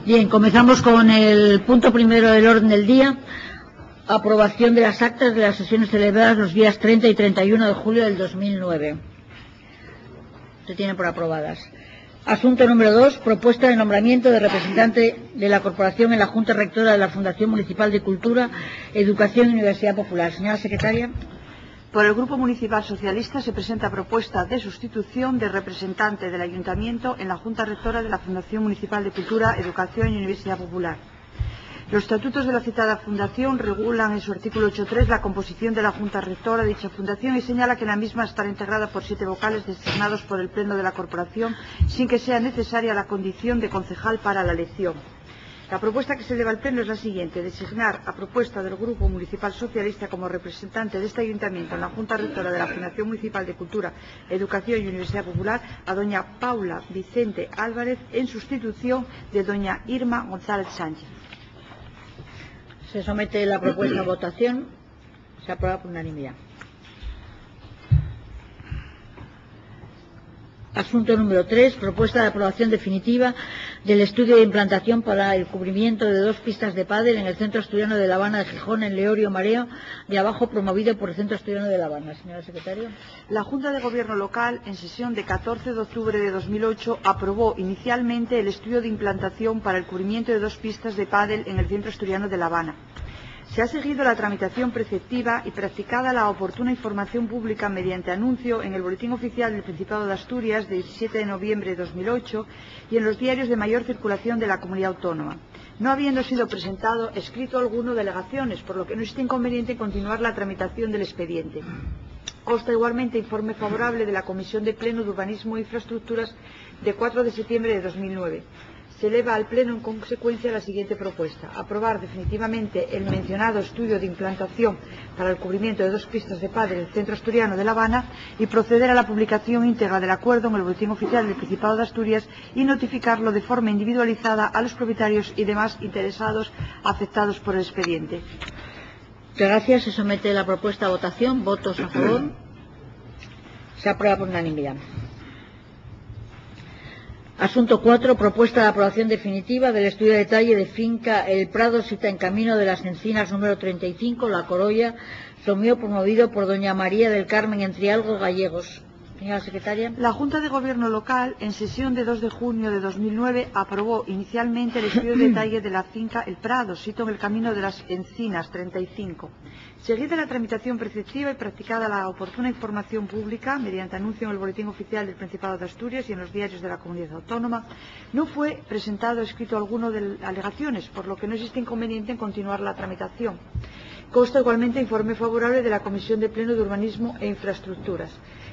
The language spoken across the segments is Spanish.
Bien, comenzamos con el punto primero del orden del día, aprobación de las actas de las sesiones celebradas los días 30 y 31 de julio del 2009. Se tienen por aprobadas. Asunto número 2, propuesta de nombramiento de representante de la Corporación en la Junta Rectora de la Fundación Municipal de Cultura, Educación y Universidad Popular. Señora Secretaria. Por el Grupo Municipal Socialista se presenta propuesta de sustitución de representante del Ayuntamiento en la Junta Rectora de la Fundación Municipal de Cultura, Educación y Universidad Popular. Los estatutos de la citada fundación regulan en su artículo 8.3 la composición de la Junta Rectora de dicha fundación y señala que la misma estará integrada por 7 vocales designados por el Pleno de la Corporación sin que sea necesaria la condición de concejal para la elección. La propuesta que se eleva al Pleno es la siguiente: designar a propuesta del Grupo Municipal Socialista como representante de este Ayuntamiento en la Junta Rectora de la Fundación Municipal de Cultura, Educación y Universidad Popular a doña Paula Vicente Álvarez en sustitución de doña Irma González Sánchez. Se somete la propuesta a votación. Se aprueba por unanimidad. Asunto número 3, propuesta de aprobación definitiva del estudio de implantación para el cubrimiento de 2 pistas de pádel en el Centro Asturiano de La Habana de Gijón, en Leorio Mareo de Abajo, promovido por el Centro Asturiano de La Habana. Señora Secretaria. La Junta de Gobierno Local, en sesión de 14 de octubre de 2008, aprobó inicialmente el estudio de implantación para el cubrimiento de 2 pistas de pádel en el Centro Asturiano de La Habana. Se ha seguido la tramitación preceptiva y practicada la oportuna información pública mediante anuncio en el Boletín Oficial del Principado de Asturias de 17 de noviembre de 2008 y en los diarios de mayor circulación de la Comunidad Autónoma, no habiendo sido presentado escrito alguno de alegaciones, por lo que no existe inconveniente en continuar la tramitación del expediente. Consta igualmente informe favorable de la Comisión de Pleno de Urbanismo e Infraestructuras de 4 de septiembre de 2009. Se eleva al Pleno en consecuencia la siguiente propuesta: aprobar definitivamente el mencionado estudio de implantación para el cubrimiento de 2 pistas de pádel en el Centro Asturiano de La Habana y proceder a la publicación íntegra del acuerdo en el Boletín Oficial del Principado de Asturias y notificarlo de forma individualizada a los propietarios y demás interesados afectados por el expediente. Muchas gracias. Se somete la propuesta a votación. ¿Votos a favor? Se aprueba por unanimidad. Asunto 4, propuesta de aprobación definitiva del estudio de detalle de finca El Prado, sita en Camino de las Encinas número 35, La Corolla, Somío, promovido por doña María del Carmen Entrialgo Gallegos. Señora Secretaria. La Junta de Gobierno Local, en sesión de 2 de junio de 2009, aprobó inicialmente el estudio de detalle de la finca El Prado, sito en el Camino de las Encinas 35. Seguida la tramitación preceptiva y practicada la oportuna información pública mediante anuncio en el Boletín Oficial del Principado de Asturias y en los diarios de la Comunidad Autónoma, no fue presentado escrito alguno de alegaciones, por lo que no existe inconveniente en continuar la tramitación. Consta igualmente informe favorable de la Comisión de Pleno de Urbanismo e Infraestructuras.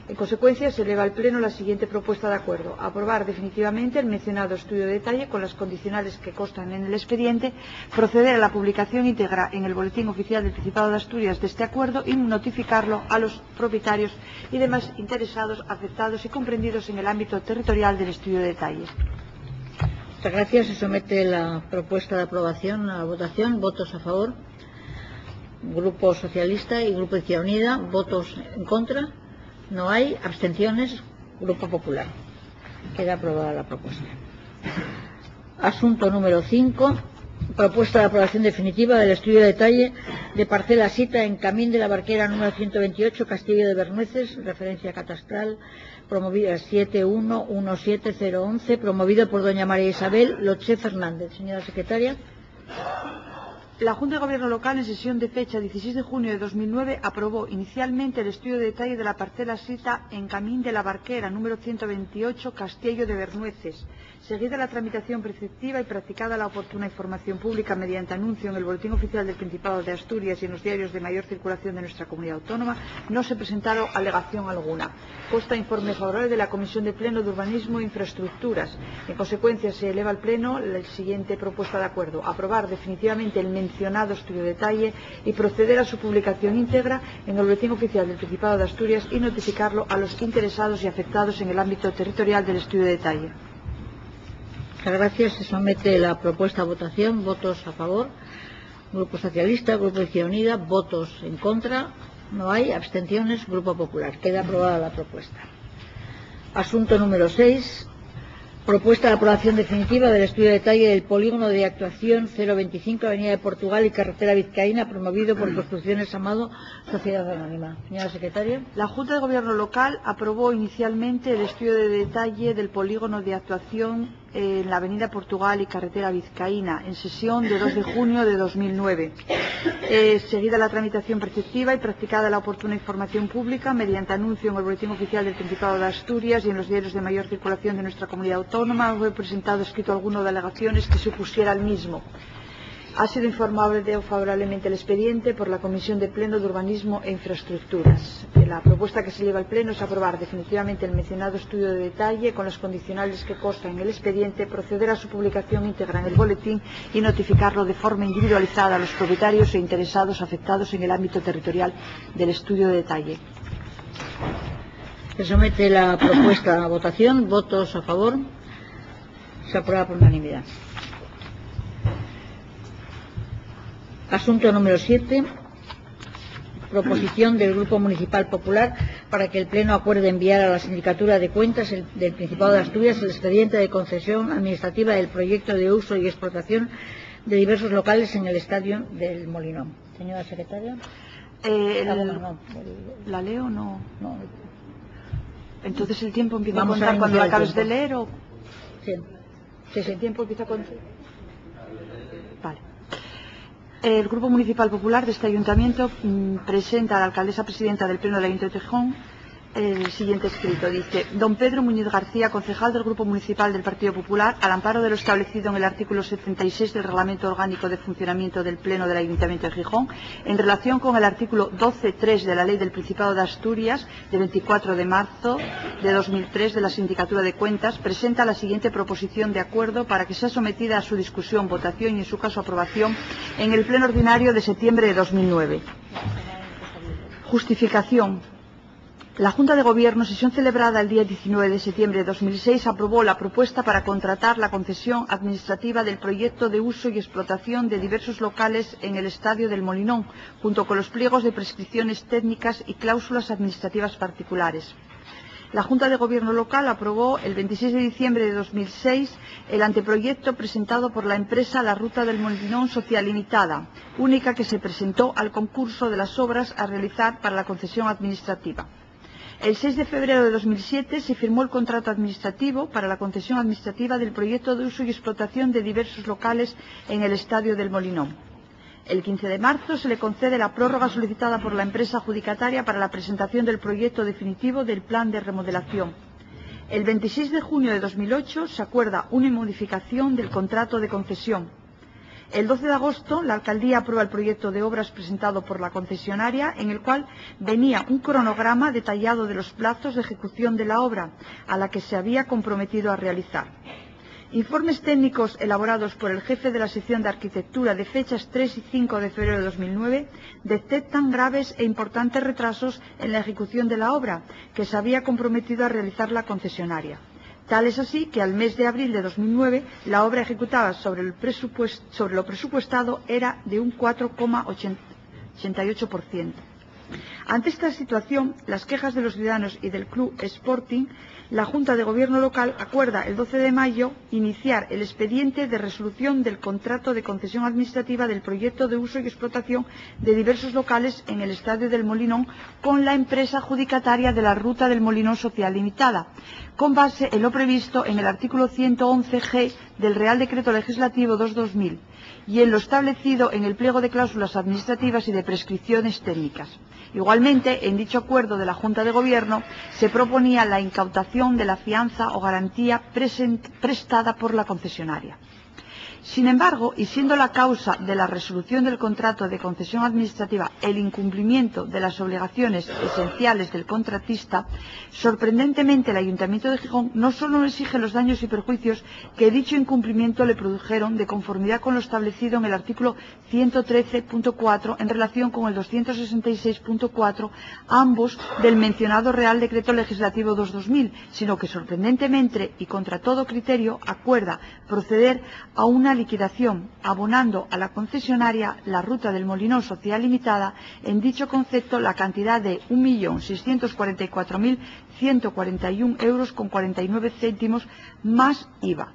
En consecuencia, se eleva al Pleno la siguiente propuesta de acuerdo: aprobar definitivamente el mencionado estudio de detalle con las condicionales que constan en el expediente, proceder a la publicación íntegra en el Boletín Oficial del Principado de Asturias de este acuerdo y notificarlo a los propietarios y demás interesados afectados y comprendidos en el ámbito territorial del estudio de detalle. Muchas gracias. Se somete la propuesta de aprobación a votación. ¿Votos a favor? Grupo Socialista y Grupo Izquierda Unida. ¿Votos en contra? No hay. Abstenciones. Grupo Popular. Queda aprobada la propuesta. Asunto número 5. Propuesta de aprobación definitiva del estudio de detalle de parcela sita en Camín de la Barquera número 128, Castillo de Bernueces, referencia catastral, promovida 7117011, promovido por doña María Isabel Loché Fernández. Señora Secretaria. La Junta de Gobierno Local, en sesión de fecha 16 de junio de 2009, aprobó inicialmente el estudio de detalle de la parcela sita en Camín de la Barquera, número 128, Castillo de Bernueces. Seguida la tramitación preceptiva y practicada la oportuna información pública mediante anuncio en el Boletín Oficial del Principado de Asturias y en los diarios de mayor circulación de nuestra Comunidad Autónoma, no se presentaron alegación alguna. Consta informe favorable de la Comisión de Pleno de Urbanismo e Infraestructuras. En consecuencia, se eleva al Pleno la siguiente propuesta de acuerdo: aprobar definitivamente el mencionado estudio de detalle y proceder a su publicación íntegra en el Boletín Oficial del Principado de Asturias y notificarlo a los interesados y afectados en el ámbito territorial del estudio de detalle. Muchas gracias. Se somete la propuesta a votación. ¿Votos a favor? Grupo Socialista, Grupo Izquierda Unida. ¿Votos en contra? No hay. Abstenciones. Grupo Popular. Queda aprobada la propuesta. Asunto número 6. Propuesta de aprobación definitiva del estudio de detalle del polígono de actuación 025, Avenida de Portugal y Carretera Vizcaína, promovido por Construcciones Amado, Sociedad Anónima. Señora secretaria. La Junta de Gobierno Local aprobó inicialmente el estudio de detalle del polígono de actuación en la Avenida Portugal y Carretera Vizcaína, en sesión de 2 de junio de 2009. Seguida la tramitación preceptiva y practicada la oportuna información pública mediante anuncio en el Boletín Oficial del Principado de Asturias y en los diarios de mayor circulación de nuestra comunidad autónoma, fue presentado escrito alguno de alegaciones que se opusiera al mismo. Ha sido informado favorablemente el expediente por la Comisión de Pleno de Urbanismo e Infraestructuras. La propuesta que se lleva al Pleno es aprobar definitivamente el mencionado estudio de detalle con las condicionales que constan en el expediente, proceder a su publicación íntegra en el boletín y notificarlo de forma individualizada a los propietarios e interesados afectados en el ámbito territorial del estudio de detalle. Se somete la propuesta a votación. ¿Votos a favor? Se aprueba por unanimidad. Asunto número 7. Proposición del Grupo Municipal Popular para que el Pleno acuerde enviar a la Sindicatura de Cuentas del Principado de Asturias el expediente de concesión administrativa del proyecto de uso y explotación de diversos locales en el Estadio del Molinón. Señora secretaria. ¿La leo o no? No. Entonces el tiempo empieza a contar cuando la acabes de leer o... Sí. ¿El tiempo empieza a contar? Vale. El Grupo Municipal Popular de este Ayuntamiento presenta a la alcaldesa presidenta del Pleno del Ayuntamiento de Gijón el siguiente escrito. Dice: Don Pedro Muñiz García, concejal del Grupo Municipal del Partido Popular, al amparo de lo establecido en el artículo 76 del Reglamento Orgánico de Funcionamiento del Pleno del Ayuntamiento de Gijón, en relación con el artículo 12.3 de la Ley del Principado de Asturias, de 24 de marzo de 2003 de la Sindicatura de Cuentas, presenta la siguiente proposición de acuerdo para que sea sometida a su discusión, votación y, en su caso, aprobación en el Pleno Ordinario de septiembre de 2009. Justificación. La Junta de Gobierno, sesión celebrada el día 19 de septiembre de 2006, aprobó la propuesta para contratar la concesión administrativa del proyecto de uso y explotación de diversos locales en el Estadio del Molinón, junto con los pliegos de prescripciones técnicas y cláusulas administrativas particulares. La Junta de Gobierno Local aprobó el 26 de diciembre de 2006 el anteproyecto presentado por la empresa La Ruta del Molinón Social Limitada, única que se presentó al concurso de las obras a realizar para la concesión administrativa. El 6 de febrero de 2007 se firmó el contrato administrativo para la concesión administrativa del proyecto de uso y explotación de diversos locales en el Estadio del Molinón. El 15 de marzo se le concede la prórroga solicitada por la empresa adjudicataria para la presentación del proyecto definitivo del plan de remodelación. El 26 de junio de 2008 se acuerda una modificación del contrato de concesión. El 12 de agosto, la alcaldía aprueba el proyecto de obras presentado por la concesionaria, en el cual venía un cronograma detallado de los plazos de ejecución de la obra, a la que se había comprometido a realizar. Informes técnicos elaborados por el jefe de la sección de arquitectura de fechas 3 y 5 de febrero de 2009 detectan graves e importantes retrasos en la ejecución de la obra, que se había comprometido a realizar la concesionaria. Tal es así que al mes de abril de 2009 la obra ejecutada sobre lo presupuestado era de un 4,88%. Ante esta situación, las quejas de los ciudadanos y del Club Sporting, la Junta de Gobierno Local acuerda el 12 de mayo iniciar el expediente de resolución del contrato de concesión administrativa del proyecto de uso y explotación de diversos locales en el Estadio del Molinón con la empresa adjudicataria de la Ruta del Molinón Social Limitada, con base en lo previsto en el artículo 111G del Real Decreto Legislativo 2/2000 y en lo establecido en el pliego de cláusulas administrativas y de prescripciones técnicas. Igualmente, en dicho acuerdo de la Junta de Gobierno se proponía la incautación de la fianza o garantía prestada por la concesionaria. Sin embargo, y siendo la causa de la resolución del contrato de concesión administrativa el incumplimiento de las obligaciones esenciales del contratista, sorprendentemente el Ayuntamiento de Gijón no solo exige los daños y perjuicios que dicho incumplimiento le produjeron de conformidad con lo establecido en el artículo 113.4 en relación con el 266.4, ambos del mencionado Real Decreto Legislativo 2/2000, sino que sorprendentemente y contra todo criterio acuerda proceder a una liquidación, abonando a la concesionaria la Ruta del Molinón Social Limitada en dicho concepto la cantidad de 1.644.141 euros con 49 céntimos más IVA.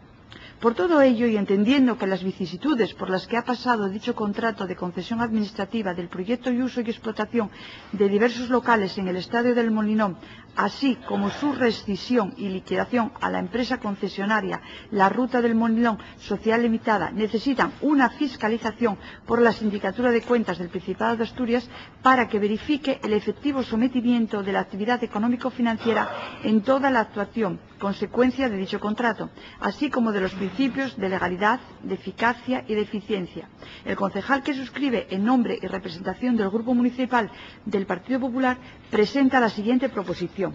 Por todo ello, y entendiendo que las vicisitudes por las que ha pasado dicho contrato de concesión administrativa del proyecto y uso y explotación de diversos locales en el Estadio del Molinón, así como su rescisión y liquidación a la empresa concesionaria la Ruta del Molinón Social Limitada, necesitan una fiscalización por la Sindicatura de Cuentas del Principado de Asturias para que verifique el efectivo sometimiento de la actividad económico-financiera en toda la actuación, consecuencia de dicho contrato, así como de los principios de legalidad, de eficacia y de eficiencia. El concejal que suscribe en nombre y representación del Grupo Municipal del Partido Popular presenta la siguiente proposición: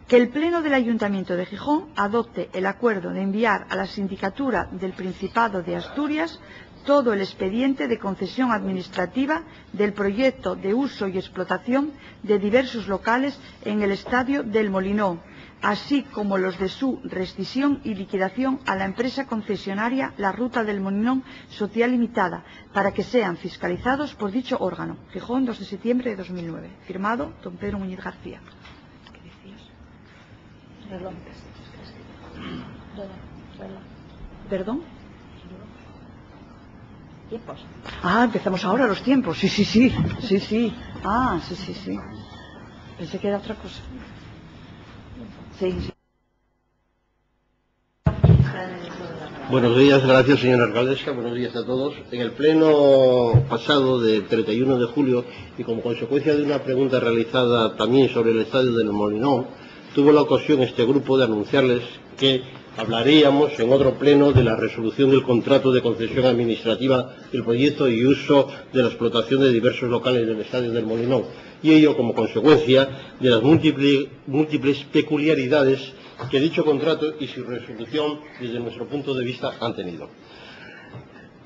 que el Pleno del Ayuntamiento de Gijón adopte el acuerdo de enviar a la Sindicatura del Principado de Asturias todo el expediente de concesión administrativa del proyecto de uso y explotación de diversos locales en el Estadio del Molinón, así como los de su rescisión y liquidación a la empresa concesionaria la Ruta del Molinón Social Limitada, para que sean fiscalizados por dicho órgano. Gijón, 2 de septiembre de 2009. Firmado, don Pedro Muñiz García. ¿Qué decías? ¿Perdón? ¿Tiempos? Ah, empezamos ahora los tiempos. Sí. Ah, sí. Pensé que era otra cosa. Sí. Buenos días, gracias señora alcaldesa, buenos días a todos. En el pleno pasado del 31 de julio y como consecuencia de una pregunta realizada también sobre el Estadio del Molinón, tuvo la ocasión este grupo de anunciarles que hablaríamos en otro pleno de la resolución del contrato de concesión administrativa del proyecto y uso de la explotación de diversos locales del Estadio del Molinón, y ello como consecuencia de las múltiples peculiaridades que dicho contrato y su resolución desde nuestro punto de vista han tenido.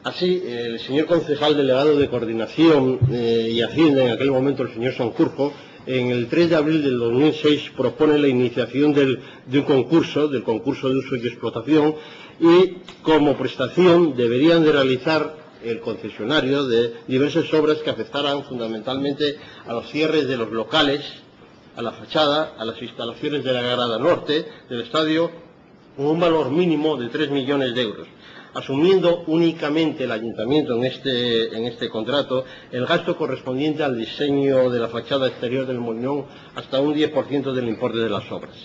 Así, el señor concejal delegado de Coordinación y Hacienda, en aquel momento el señor Sanjurjo, en el 3 de abril del 2006 propone la iniciación del concurso de uso y explotación, y como prestación deberían de realizar el concesionario de diversas obras que afectaran fundamentalmente a los cierres de los locales, a la fachada, a las instalaciones de la grada norte del estadio, con un valor mínimo de 3 millones de euros, asumiendo únicamente el ayuntamiento en este contrato el gasto correspondiente al diseño de la fachada exterior del Molinón hasta un 10% del importe de las obras.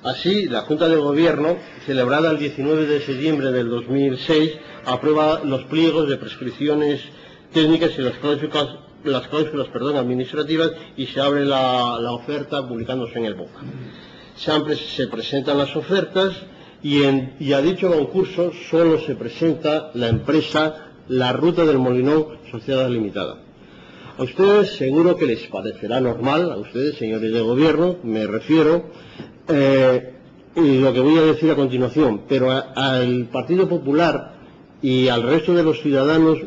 Así, la Junta de Gobierno, celebrada el 19 de septiembre del 2006, aprueba los pliegos de prescripciones técnicas y las cláusulas administrativas, y se abre la oferta publicándose en el BOC. Se presentan las ofertas y a dicho concurso solo se presenta la empresa La Ruta del Molinón Sociedad Limitada. A ustedes seguro que les parecerá normal, a ustedes, señores de Gobierno, me refiero, y lo que voy a decir a continuación, pero al Partido Popular y al resto de los ciudadanos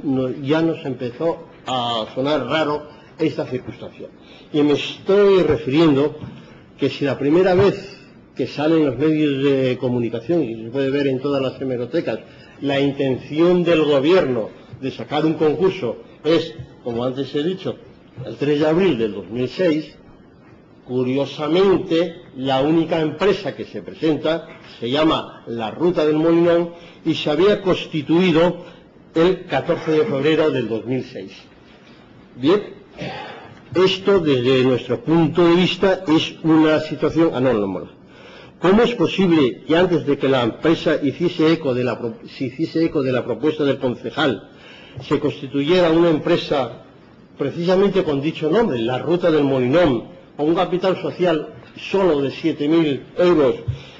ya nos empezó a sonar raro esta circunstancia. Y me estoy refiriendo que si la primera vez que sale en los medios de comunicación, y se puede ver en todas las hemerotecas, la intención del Gobierno de sacar un concurso es, como antes he dicho, el 3 de abril del 2006, curiosamente la única empresa que se presenta se llama La Ruta del Molinón y se había constituido el 14 de febrero del 2006. Bien, esto desde nuestro punto de vista es una situación anómala. ¿Cómo es posible que antes de que la empresa se hiciese eco de la propuesta del concejal, se constituyera una empresa precisamente con dicho nombre, La Ruta del Molinón, con un capital social solo de 7.000 euros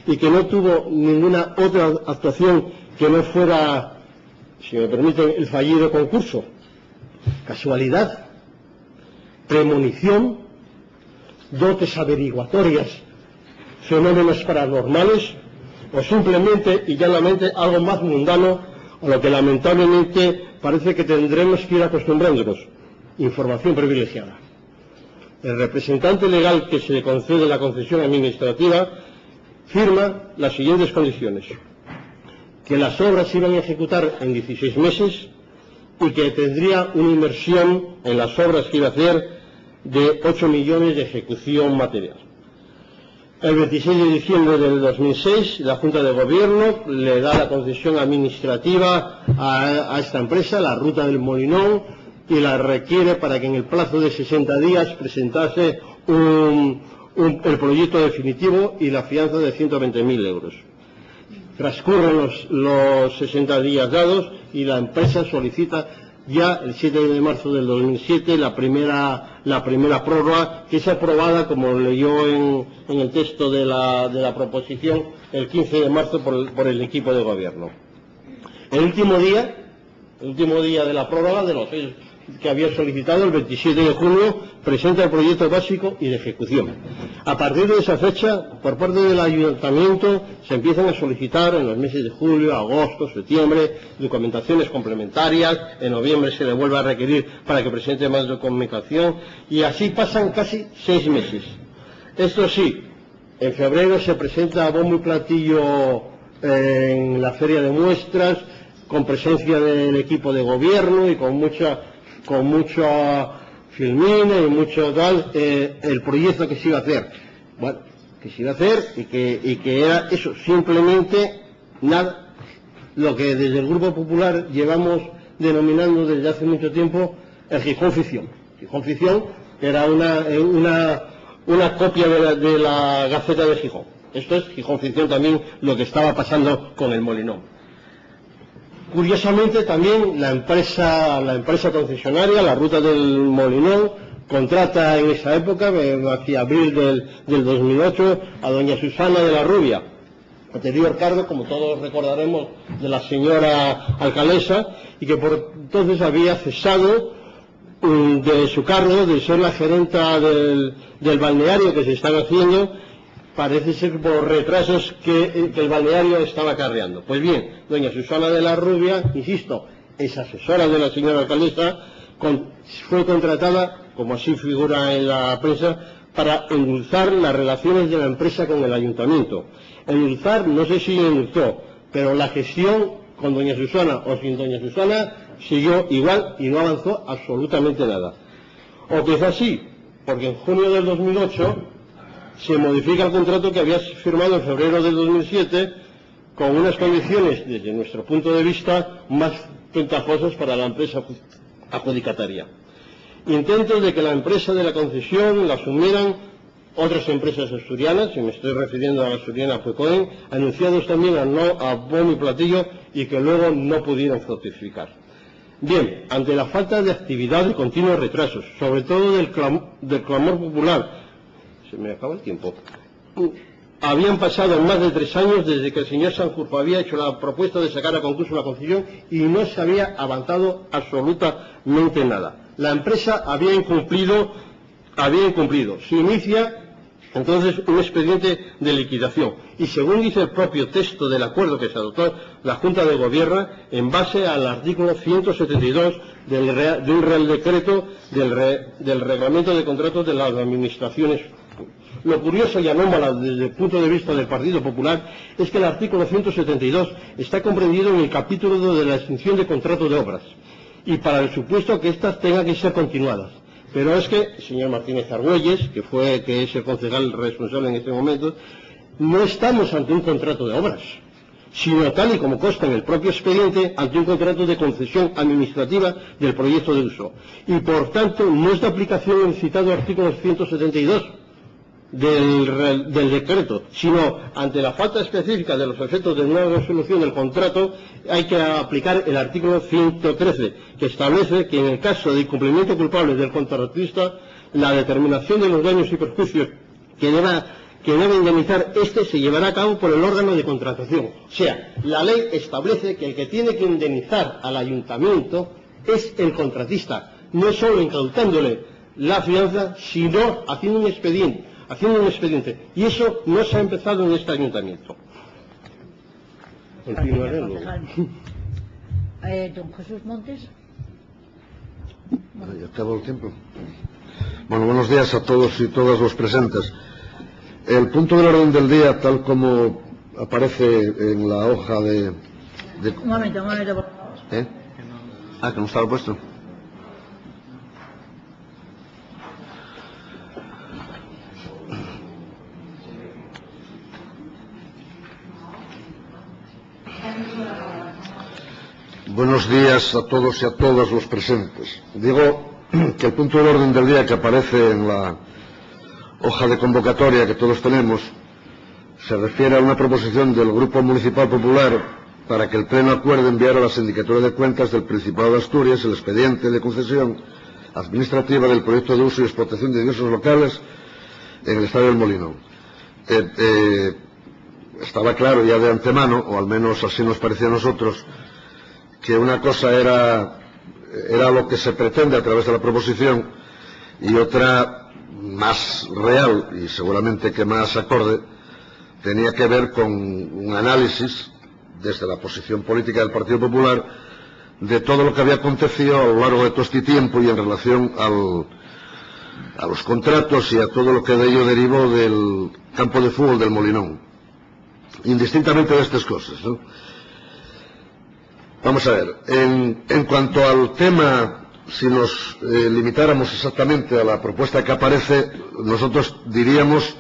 y que no tuvo ninguna otra actuación que no fuera, si me permiten, el fallido concurso? ¿Casualidad? ¿Premonición? ¿Dotes averiguatorias? ¿Fenómenos paranormales? ¿O simplemente y llanamente algo más mundano a lo que lamentablemente parece que tendremos que ir acostumbrándonos? Información privilegiada. El representante legal que se le concede la concesión administrativa firma las siguientes condiciones: que las obras se iban a ejecutar en 16 meses y que tendría una inversión en las obras que iba a hacer de 8 millones de ejecución material. El 26 de diciembre del 2006, la Junta de Gobierno le da la concesión administrativa a esta empresa, la Ruta del Molinón, y la requiere para que en el plazo de 60 días presentase el proyecto definitivo y la fianza de 120.000 euros. Transcurren los 60 días dados y la empresa solicita ya el 7 de marzo del 2007 la primera prórroga, que es aprobada, como leyó en el texto de la proposición, el 15 de marzo por el equipo de gobierno. El último día de la prórroga, de los 6 que había solicitado, el 27 de junio, presenta el proyecto básico y de ejecución. A partir de esa fecha, por parte del ayuntamiento, se empiezan a solicitar en los meses de julio, agosto, septiembre, documentaciones complementarias. En noviembre se le vuelve a requerir para que presente más documentación, y así pasan casi 6 meses. Esto sí, en febrero se presenta a bombo y platillo en la feria de muestras, con presencia del equipo de gobierno y con mucha filmina y mucho tal, el proyecto que se iba a hacer. Bueno, que se iba a hacer y que era eso, simplemente nada, lo que desde el Grupo Popular llevamos denominando desde hace mucho tiempo el Gijón Ficción. Gijón Ficción era una copia de la Gaceta de Gijón. Esto es Gijón Ficción también, lo que estaba pasando con el Molinón. Curiosamente también la empresa concesionaria, la Ruta del Molinón, contrata en esa época, hacia abril del 2008, a doña Susana de la Rubia, anterior cargo, como todos recordaremos, de la señora alcaldesa, y que por entonces había cesado de su cargo de ser la gerenta del balneario que se estaba haciendo. Parece ser por retrasos que el balneario estaba acarreando. Pues bien, doña Susana de la Rubia, insisto, es asesora de la señora alcaldesa, fue contratada, como así figura en la prensa, para endulzar las relaciones de la empresa con el ayuntamiento. Endulzar, no sé si endulzó, pero la gestión con doña Susana o sin doña Susana siguió igual y no avanzó absolutamente nada. O quizás sí, porque en junio del 2008... se modifica el contrato que había firmado en febrero del 2007 con unas condiciones, desde nuestro punto de vista, más ventajosas para la empresa adjudicataria. Intentos de que la empresa de la concesión la asumieran otras empresas asturianas, y me estoy refiriendo a la asturiana Fuecoen, anunciados también a bombo y platillo, y que luego no pudieron fructificar. Bien, ante la falta de actividad y continuos retrasos, sobre todo del clamor popular, se me acaba el tiempo. Habían pasado más de 3 años desde que el señor Sanjurjo había hecho la propuesta de sacar a concurso la concesión y no se había avanzado absolutamente nada. La empresa había incumplido. Se inicia entonces un expediente de liquidación y, según dice el propio texto del acuerdo que se adoptó la Junta de Gobierno, en base al artículo 172 de un Real Decreto del Reglamento de Contratos de las Administraciones. Lo curioso y anómalo desde el punto de vista del Partido Popular es que el artículo 172 está comprendido en el capítulo de la extinción de contratos de obras y para el supuesto que éstas tengan que ser continuadas. Pero es que el señor Martínez Argüelles, que es el concejal responsable en este momento, no estamos ante un contrato de obras, sino, tal y como consta en el propio expediente, ante un contrato de concesión administrativa del proyecto de uso. Y por tanto no es de aplicación el citado artículo 172 del decreto, sino ante la falta específica de los efectos de una resolución del contrato hay que aplicar el artículo 113, que establece que en el caso de incumplimiento culpable del contratista, la determinación de los daños y perjuicios que debe indemnizar se llevará a cabo por el órgano de contratación. O sea, la ley establece que el que tiene que indemnizar al ayuntamiento es el contratista, no solo incautándole la fianza, sino haciendo un expediente. Y eso no se ha empezado en este ayuntamiento. Continuaré luego. Don Jesús Montes. Ya acabó el tiempo. Bueno, buenos días a todos y todas los presentes. El punto del orden del día, tal como aparece en la hoja de Un momento, por favor. Ah, que no estaba puesto. Buenos días a todos y a todas los presentes. Digo que el punto del orden del día que aparece en la hoja de convocatoria que todos tenemos se refiere a una proposición del Grupo Municipal Popular para que el Pleno acuerde enviar a la Sindicatura de Cuentas del Principado de Asturias el expediente de concesión administrativa del proyecto de uso y explotación de diversos locales en el Estadio del Molinón. Estaba claro ya de antemano, o al menos así nos parecía a nosotros, que una cosa era lo que se pretende a través de la proposición y otra más real y seguramente que más acorde tenía que ver con un análisis desde la posición política del Partido Popular de todo lo que había acontecido a lo largo de todo este tiempo y en relación a los contratos y a todo lo que de ello derivó del campo de fútbol del Molinón, indistintamente de estas cosas, ¿no? Vamos a ver, en cuanto al tema, si nos limitáramos exactamente a la propuesta que aparece, nosotros diríamos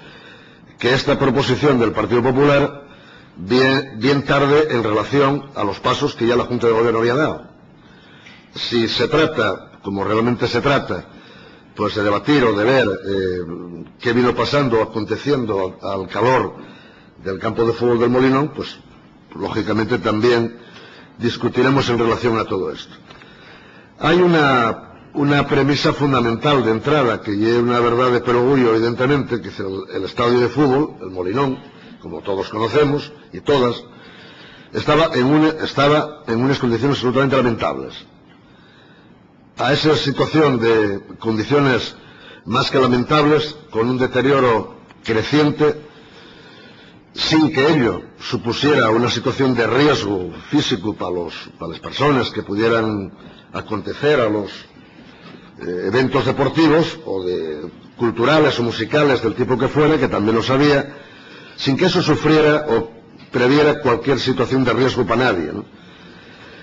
que esta proposición del Partido Popular bien tarde en relación a los pasos que ya la Junta de Gobierno había dado. Si se trata, como realmente se trata, pues de debatir o de ver qué vino pasando, aconteciendo al calor del campo de fútbol del Molinón, pues lógicamente también discutiremos en relación a todo esto. Hay una premisa fundamental de entrada, que es una verdad de perogrullo, evidentemente, que es el estadio de fútbol, el Molinón, como todos conocemos, y todas, estaba en unas condiciones absolutamente lamentables. A esa situación de condiciones más que lamentables, con un deterioro creciente, sin que ello supusiera una situación de riesgo físico para las personas que pudieran acontecer a los eventos deportivos o culturales o musicales del tipo que fuera, que también lo sabía, sin que eso sufriera o previera cualquier situación de riesgo para nadie, ¿no?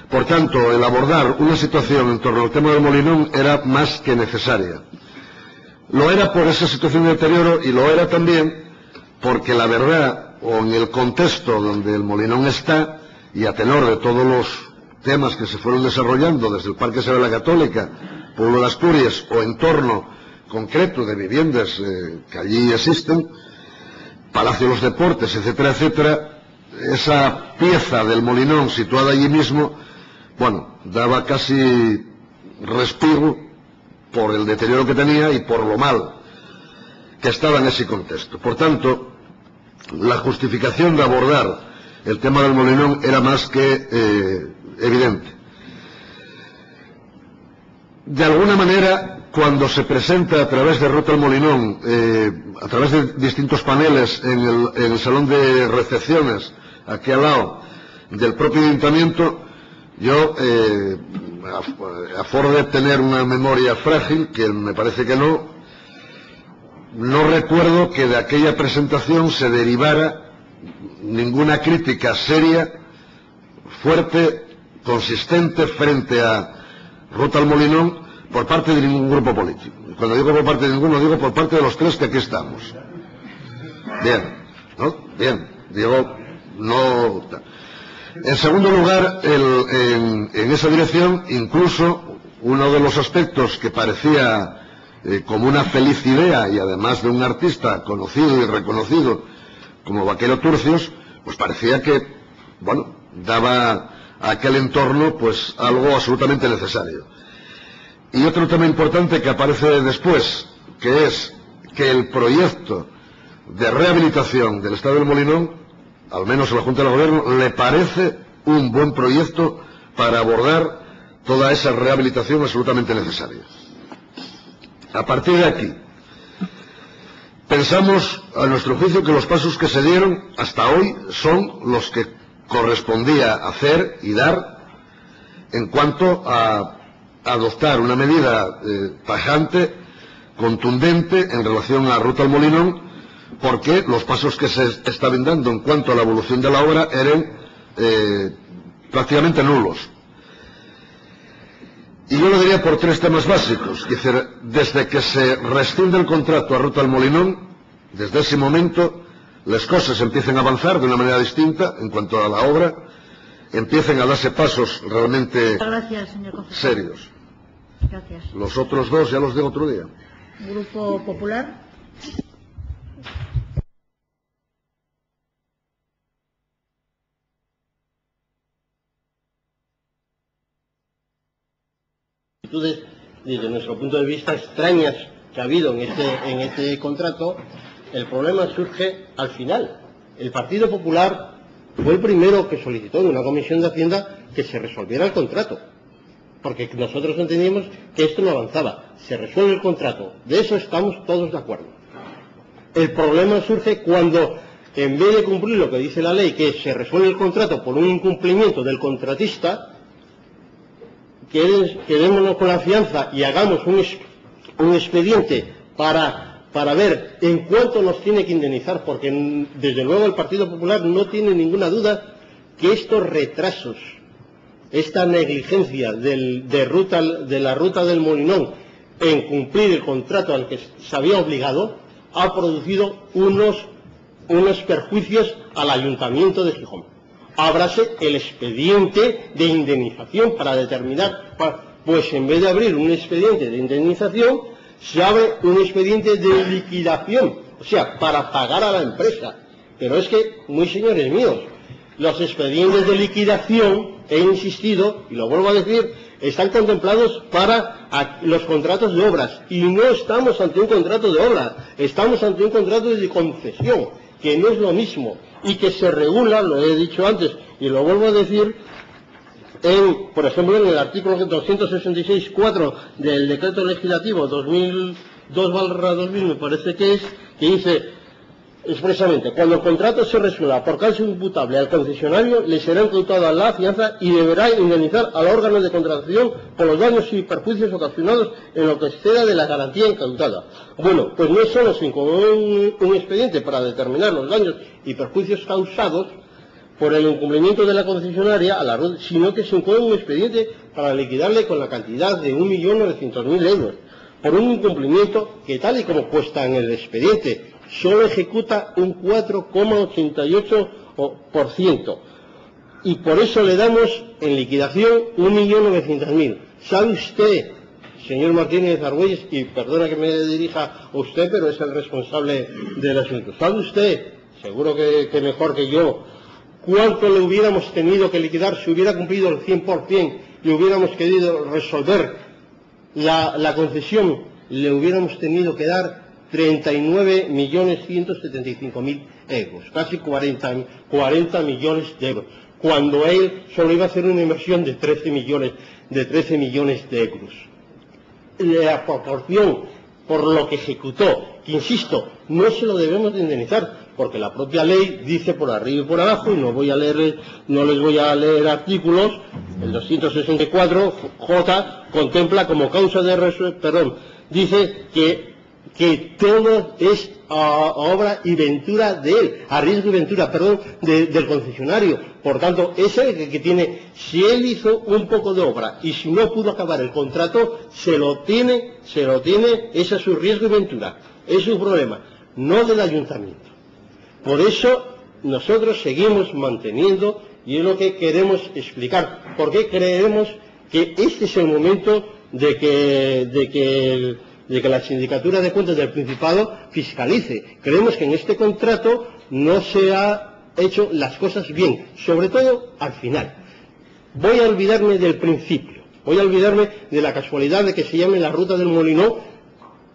Por tanto, el abordar una situación en torno al tema del Molinón era más que necesaria. Lo era por esa situación de deterioro y lo era también porque la verdad, o en el contexto donde el Molinón está, y a tenor de todos los temas que se fueron desarrollando desde el Parque Isabel la Católica, Pueblo de Asturias o entorno concreto de viviendas que allí existen, Palacio de los Deportes, etcétera, etcétera, esa pieza del Molinón situada allí mismo, bueno, daba casi respiro por el deterioro que tenía y por lo mal que estaba en ese contexto. Por tanto, la justificación de abordar el tema del Molinón era más que evidente. De alguna manera, cuando se presenta a través de Ruta al Molinón, a través de distintos paneles en el salón de recepciones, aquí al lado del propio ayuntamiento, yo, a favor de tener una memoria frágil, que me parece que no recuerdo que de aquella presentación se derivara ninguna crítica seria, fuerte, consistente frente a Ruta al Molinón por parte de ningún grupo político. Cuando digo por parte de ninguno, digo por parte de los tres que aquí estamos. Bien, ¿no? Bien, digo, no. En segundo lugar, en esa dirección, incluso uno de los aspectos que parecía como una feliz idea, y además de un artista conocido y reconocido como Vaquero Turcios, pues parecía que, bueno, daba a aquel entorno pues algo absolutamente necesario. Y otro tema importante que aparece después, que es que el proyecto de rehabilitación del Estadio del Molinón, al menos a la Junta de Gobierno, le parece un buen proyecto para abordar toda esa rehabilitación absolutamente necesaria. A partir de aquí, pensamos, a nuestro juicio, que los pasos que se dieron hasta hoy son los que correspondía hacer y dar en cuanto a adoptar una medida tajante, contundente en relación a Ruta al Molinón, porque los pasos que se estaban dando en cuanto a la evolución de la obra eran prácticamente nulos. Y yo lo diría por 3 temas básicos. Es decir, desde que se rescinde el contrato a Ruta del Molinón, desde ese momento las cosas empiezan a avanzar de una manera distinta en cuanto a la obra, empiezan a darse pasos realmente serios. Gracias. Los otros 2 ya los digo otro día. Grupo Popular. Desde nuestro punto de vista extrañas que ha habido en este contrato. El problema surge al final. El Partido Popular fue el primero que solicitó en una comisión de Hacienda que se resolviera el contrato, porque nosotros entendíamos que esto no avanzaba. Se resuelve el contrato, de eso estamos todos de acuerdo. El problema surge cuando, en vez de cumplir lo que dice la ley, que se resuelve el contrato por un incumplimiento del contratista, quedémonos con la fianza y hagamos un expediente para ver en cuánto nos tiene que indemnizar, porque desde luego el Partido Popular no tiene ninguna duda que estos retrasos, esta negligencia de la Ruta del Molinón en cumplir el contrato al que se había obligado, ha producido unos perjuicios al Ayuntamiento de Gijón. Ábrase el expediente de indemnización para determinar, pues en vez de abrir un expediente de indemnización, se abre un expediente de liquidación, o sea, para pagar a la empresa. Pero es que, muy señores míos, los expedientes de liquidación, he insistido, y lo vuelvo a decir, están contemplados para los contratos de obras, y no estamos ante un contrato de obras, estamos ante un contrato de concesión, que no es lo mismo, y que se regula, lo he dicho antes, y lo vuelvo a decir, por ejemplo, en el artículo 266.4 del decreto legislativo 2002/2000, me parece que dice expresamente: cuando el contrato se resuelva por causa imputable al concesionario, le será imputada la fianza y deberá indemnizar al órgano de contratación por los daños y perjuicios ocasionados en lo que exceda de la garantía incautada. Bueno, pues no solo se incoó un expediente para determinar los daños y perjuicios causados por el incumplimiento de la concesionaria a la ruta, sino que se incoó un expediente para liquidarle con la cantidad de 1.900.000 euros por un incumplimiento que, tal y como cuesta en el expediente, solo ejecuta un 4,88%, y por eso le damos en liquidación 1.900.000. ¿Sabe usted, señor Martínez Argüelles, y perdona que me dirija a usted, pero es el responsable del asunto, sabe usted, seguro que mejor que yo, cuánto le hubiéramos tenido que liquidar si hubiera cumplido el 100% y hubiéramos querido resolver la concesión? Le hubiéramos tenido que dar 39.175.000 euros, casi 40 millones de euros, cuando él solo iba a hacer una inversión de 13 millones de euros. La proporción por lo que ejecutó, que insisto, no se lo debemos de indemnizar, porque la propia ley dice por arriba y por abajo, y no les voy a leer artículos, el 264J contempla como causa de dice que todo es a obra y ventura de él, a riesgo y ventura, del concesionario. Por tanto, es el que tiene, si él hizo un poco de obra y si no pudo acabar el contrato, se lo tiene, ese es su riesgo y ventura, es su problema, no del ayuntamiento. Por eso nosotros seguimos manteniendo, y es lo que queremos explicar, por qué creemos que este es el momento de que la Sindicatura de Cuentas del Principado fiscalice. Creemos que en este contrato no se ha hecho las cosas bien, sobre todo al final. Voy a olvidarme del principio, voy a olvidarme de la casualidad de que se llame la Ruta del Molinón,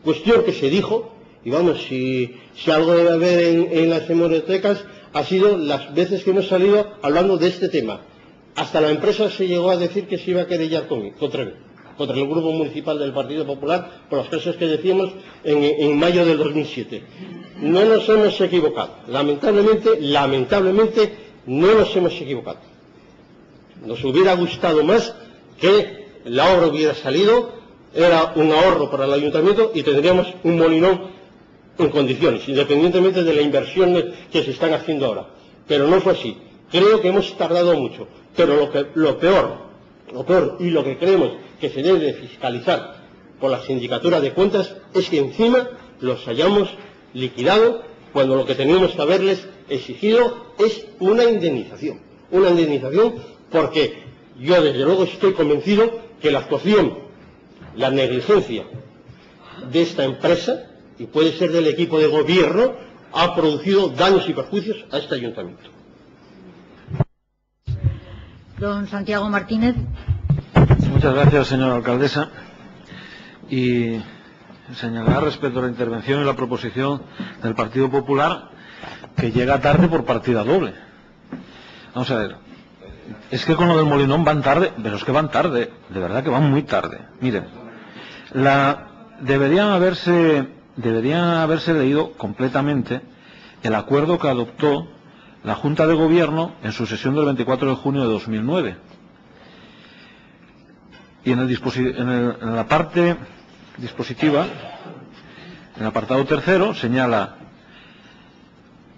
cuestión que se dijo, y vamos, si algo debe haber en las hemerotecas, ha sido las veces que hemos salido hablando de este tema. Hasta la empresa se llegó a decir que se iba a querellar contra mí, contra el Grupo Municipal del Partido Popular, por las cosas que decíamos en mayo del 2007. No nos hemos equivocado. Lamentablemente, no nos hemos equivocado. Nos hubiera gustado más que la obra hubiera salido, era un ahorro para el ayuntamiento y tendríamos un molinón en condiciones, independientemente de la inversión que se están haciendo ahora. Pero no fue así. Creo que hemos tardado mucho, pero lo peor y lo que creemos que se debe de fiscalizar por la sindicatura de cuentas es que encima los hayamos liquidado cuando lo que teníamos que haberles exigido es una indemnización porque yo desde luego estoy convencido que la actuación, la negligencia de esta empresa, y puede ser del equipo de gobierno, ha producido daños y perjuicios a este ayuntamiento. Don Santiago Martínez. Muchas gracias, señora alcaldesa. Y señalar respecto a la intervención y la proposición del Partido Popular que llega tarde por partida doble. Vamos a ver, es que con lo del Molinón van tarde, pero es que van tarde, de verdad que van muy tarde. Miren, deberían haberse leído completamente el acuerdo que adoptó la Junta de Gobierno en su sesión del 24 de junio de 2009. Y en la parte dispositiva, en el apartado tercero, señala: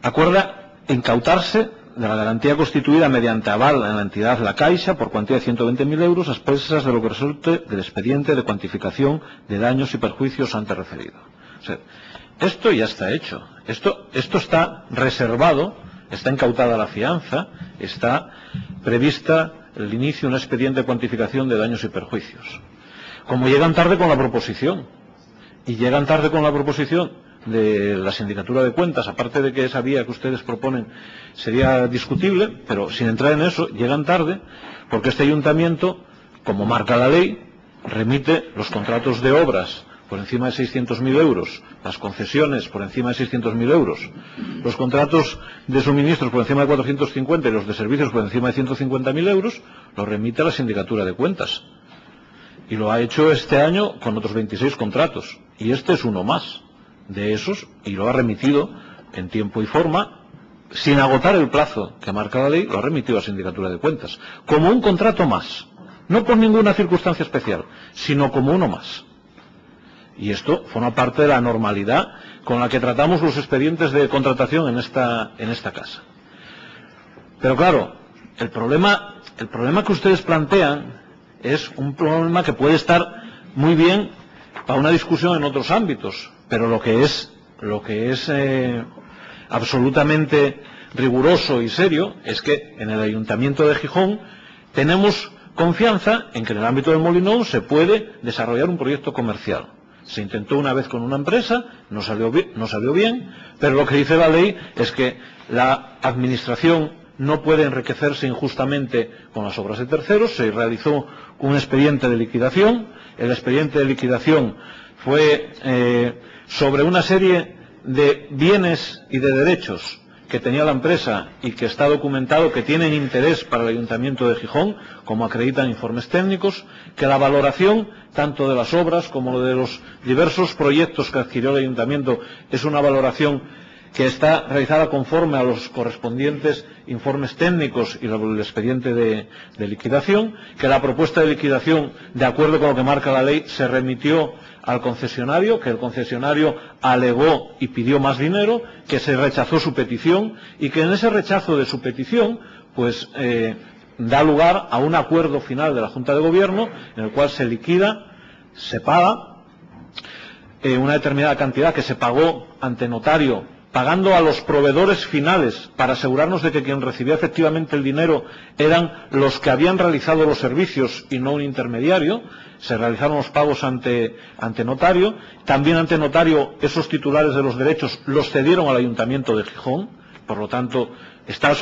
acuerda incautarse de la garantía constituida mediante aval en la entidad La Caixa por cuantía de 120.000 euros a expensas de lo que resulte del expediente de cuantificación de daños y perjuicios antes referido. O sea, esto ya está hecho. Esto está reservado, está incautada la fianza, está prevista el inicio de un expediente de cuantificación de daños y perjuicios. Como llegan tarde con la proposición, y llegan tarde con la proposición de la sindicatura de cuentas, aparte de que esa vía que ustedes proponen sería discutible, pero sin entrar en eso, llegan tarde porque este ayuntamiento, como marca la ley, remite los contratos de obras por encima de 600.000 euros, las concesiones por encima de 600.000 euros, los contratos de suministros por encima de 450 y los de servicios por encima de 150.000 euros, los remite a la sindicatura de cuentas. Y lo ha hecho este año con otros 26 contratos. Y este es uno más de esos, y lo ha remitido en tiempo y forma, sin agotar el plazo que marca la ley, lo ha remitido a la sindicatura de cuentas, como un contrato más, no por ninguna circunstancia especial, sino como uno más. Y esto forma parte de la normalidad con la que tratamos los expedientes de contratación en esta casa. Pero claro, el problema que ustedes plantean es un problema que puede estar muy bien para una discusión en otros ámbitos, pero lo que es absolutamente riguroso y serio es que en el Ayuntamiento de Gijón tenemos confianza en que en el ámbito del Molinón se puede desarrollar un proyecto comercial. Se intentó una vez con una empresa, no salió bien, pero lo que dice la ley es que la administración no puede enriquecerse injustamente con las obras de terceros. Se realizó un expediente de liquidación. El expediente de liquidación fue sobre una serie de bienes y de derechos que tenía la empresa y que está documentado que tienen interés para el Ayuntamiento de Gijón, como acreditan informes técnicos, que la valoración tanto de las obras como de los diversos proyectos que adquirió el Ayuntamiento es una valoración que está realizada conforme a los correspondientes informes técnicos y el expediente de liquidación, que la propuesta de liquidación, de acuerdo con lo que marca la ley, se remitió al concesionario, que el concesionario alegó y pidió más dinero, que se rechazó su petición y que en ese rechazo de su petición pues da lugar a un acuerdo final de la Junta de Gobierno en el cual se liquida, se paga una determinada cantidad que se pagó ante notario, pagando a los proveedores finales para asegurarnos de que quien recibía efectivamente el dinero eran los que habían realizado los servicios y no un intermediario. Se realizaron los pagos ante notario. También ante notario esos titulares de los derechos los cedieron al Ayuntamiento de Gijón. Por lo tanto, está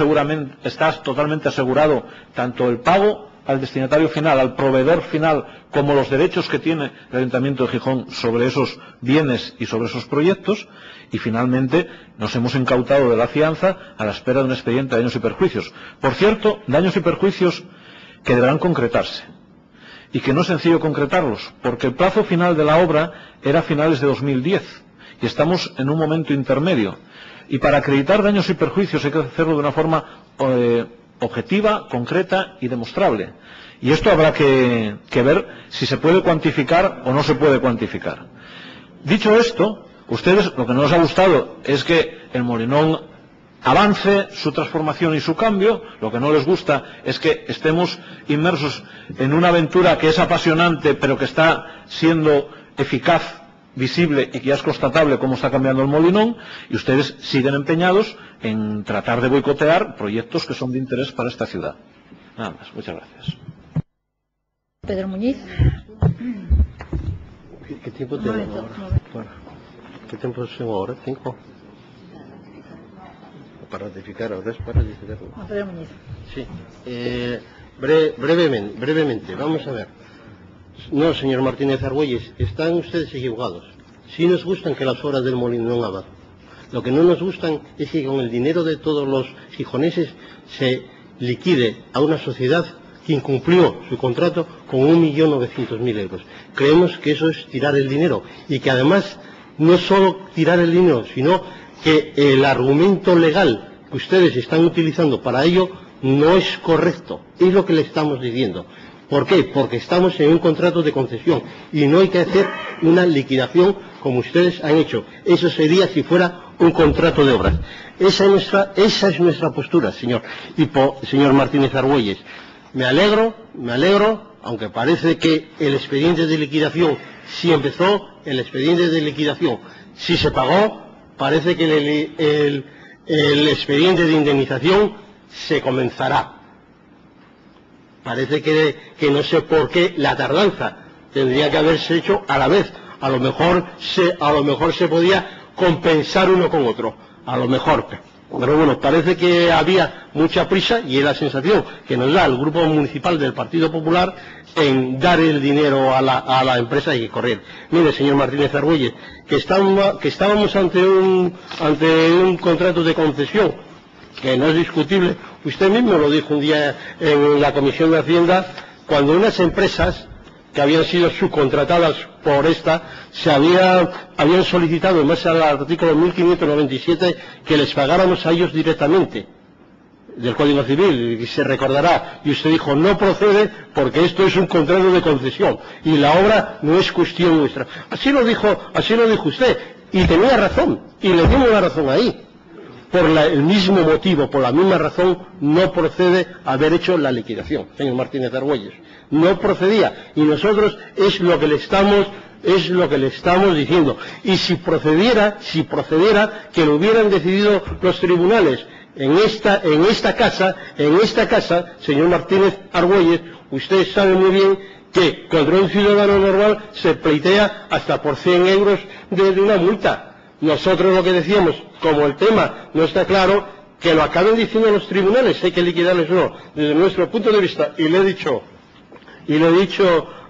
totalmente asegurado tanto el pago al destinatario final, al proveedor final, como los derechos que tiene el Ayuntamiento de Gijón sobre esos bienes y sobre esos proyectos. Y finalmente nos hemos incautado de la fianza a la espera de un expediente de daños y perjuicios. Por cierto, daños y perjuicios que deberán concretarse y que no es sencillo concretarlos, porque el plazo final de la obra era a finales de 2010 y estamos en un momento intermedio. Y para acreditar daños y perjuicios hay que hacerlo de una forma objetiva, concreta y demostrable. Y esto habrá que ver si se puede cuantificar o no se puede cuantificar. Dicho esto, ustedes, lo que no les ha gustado es que el Molinón avance su transformación y su cambio. Lo que no les gusta es que estemos inmersos en una aventura que es apasionante, pero que está siendo eficaz, visible y que ya es constatable cómo está cambiando el Molinón, y ustedes siguen empeñados en tratar de boicotear proyectos que son de interés para esta ciudad. Nada más. Muchas gracias. Pedro Muñiz. ¿Qué tiempo tengo ahora? Bueno, ¿qué tiempo tengo ahora? 5. Para ratificar, ahora es para ratificarlo. Pedro Muñiz. Sí. Brevemente, vamos a ver. No, señor Martínez Argüelles, están ustedes equivocados. Sí nos gustan que las obras del Molinón avanzan. Lo que no nos gustan es que con el dinero de todos los gijoneses se liquide a una sociedad que incumplió su contrato con 1.900.000 euros. Creemos que eso es tirar el dinero y que además no solo tirar el dinero, sino que el argumento legal que ustedes están utilizando para ello no es correcto. Es lo que le estamos diciendo. ¿Por qué? Porque estamos en un contrato de concesión y no hay que hacer una liquidación como ustedes han hecho. Eso sería si fuera un contrato de obras. Esa es nuestra postura, señor. Y señor Martínez Argüelles, me alegro, aunque parece que el expediente de liquidación sí empezó, el expediente de liquidación sí se pagó, parece que el expediente de indemnización se comenzará. Parece que no sé por qué la tardanza tendría que haberse hecho a la vez. A lo mejor se podía compensar uno con otro, a lo mejor. Pero bueno, parece que había mucha prisa y es la sensación que nos da el Grupo Municipal del Partido Popular en dar el dinero a la empresa y correr. Mire, señor Martínez Argüelles, que estábamos ante un contrato de concesión que no es discutible. Usted mismo lo dijo un día en la Comisión de Hacienda, cuando unas empresas que habían sido subcontratadas por esta, habían solicitado, en base al artículo 1597, que les pagáramos a ellos directamente, del Código Civil, y se recordará, y usted dijo, no procede porque esto es un contrato de concesión, y la obra no es cuestión nuestra. Así lo dijo usted, y tenía razón, y le dimos la razón ahí. Por el mismo motivo, por la misma razón, no procede haber hecho la liquidación, señor Martínez Argüelles. No procedía. Y nosotros es lo que le estamos diciendo. Y si procediera, que lo hubieran decidido los tribunales en esta casa, señor Martínez Argüelles, usted sabe muy bien que contra un ciudadano normal se pleitea hasta por 100 euros de una multa. Nosotros lo que decíamos, como el tema no está claro, que lo acaben diciendo los tribunales, hay que liquidarles o no. Desde nuestro punto de vista, y le he dicho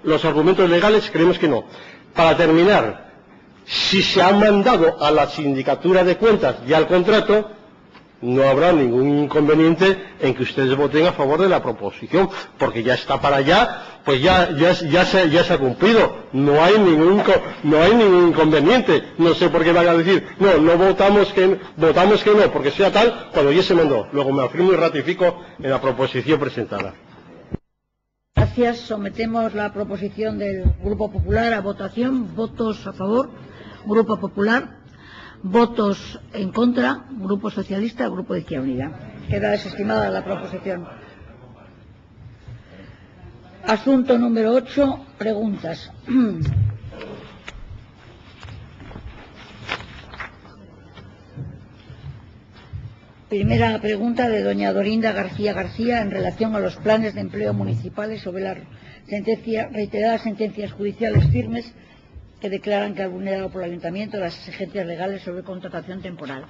los argumentos legales, creemos que no. Para terminar, si se ha mandado a la Sindicatura de Cuentas ya el contrato, no habrá ningún inconveniente en que ustedes voten a favor de la proposición, porque ya está para allá, pues ya se ha cumplido, no hay ningún inconveniente. No sé por qué van a decir, no votamos que no, porque sea tal, cuando ya se mandó. Luego me afirmo y ratifico en la proposición presentada. Gracias. Sometemos la proposición del Grupo Popular a votación. Votos a favor, Grupo Popular. Votos en contra, Grupo Socialista, Grupo de Izquierda Unida. Queda desestimada la proposición. Asunto número 8, preguntas. Primera pregunta de doña Dorinda García en relación a los planes de empleo municipales sobre las reiteradas sentencias judiciales firmes que declaran que ha vulnerado por el Ayuntamiento las exigencias legales sobre contratación temporal.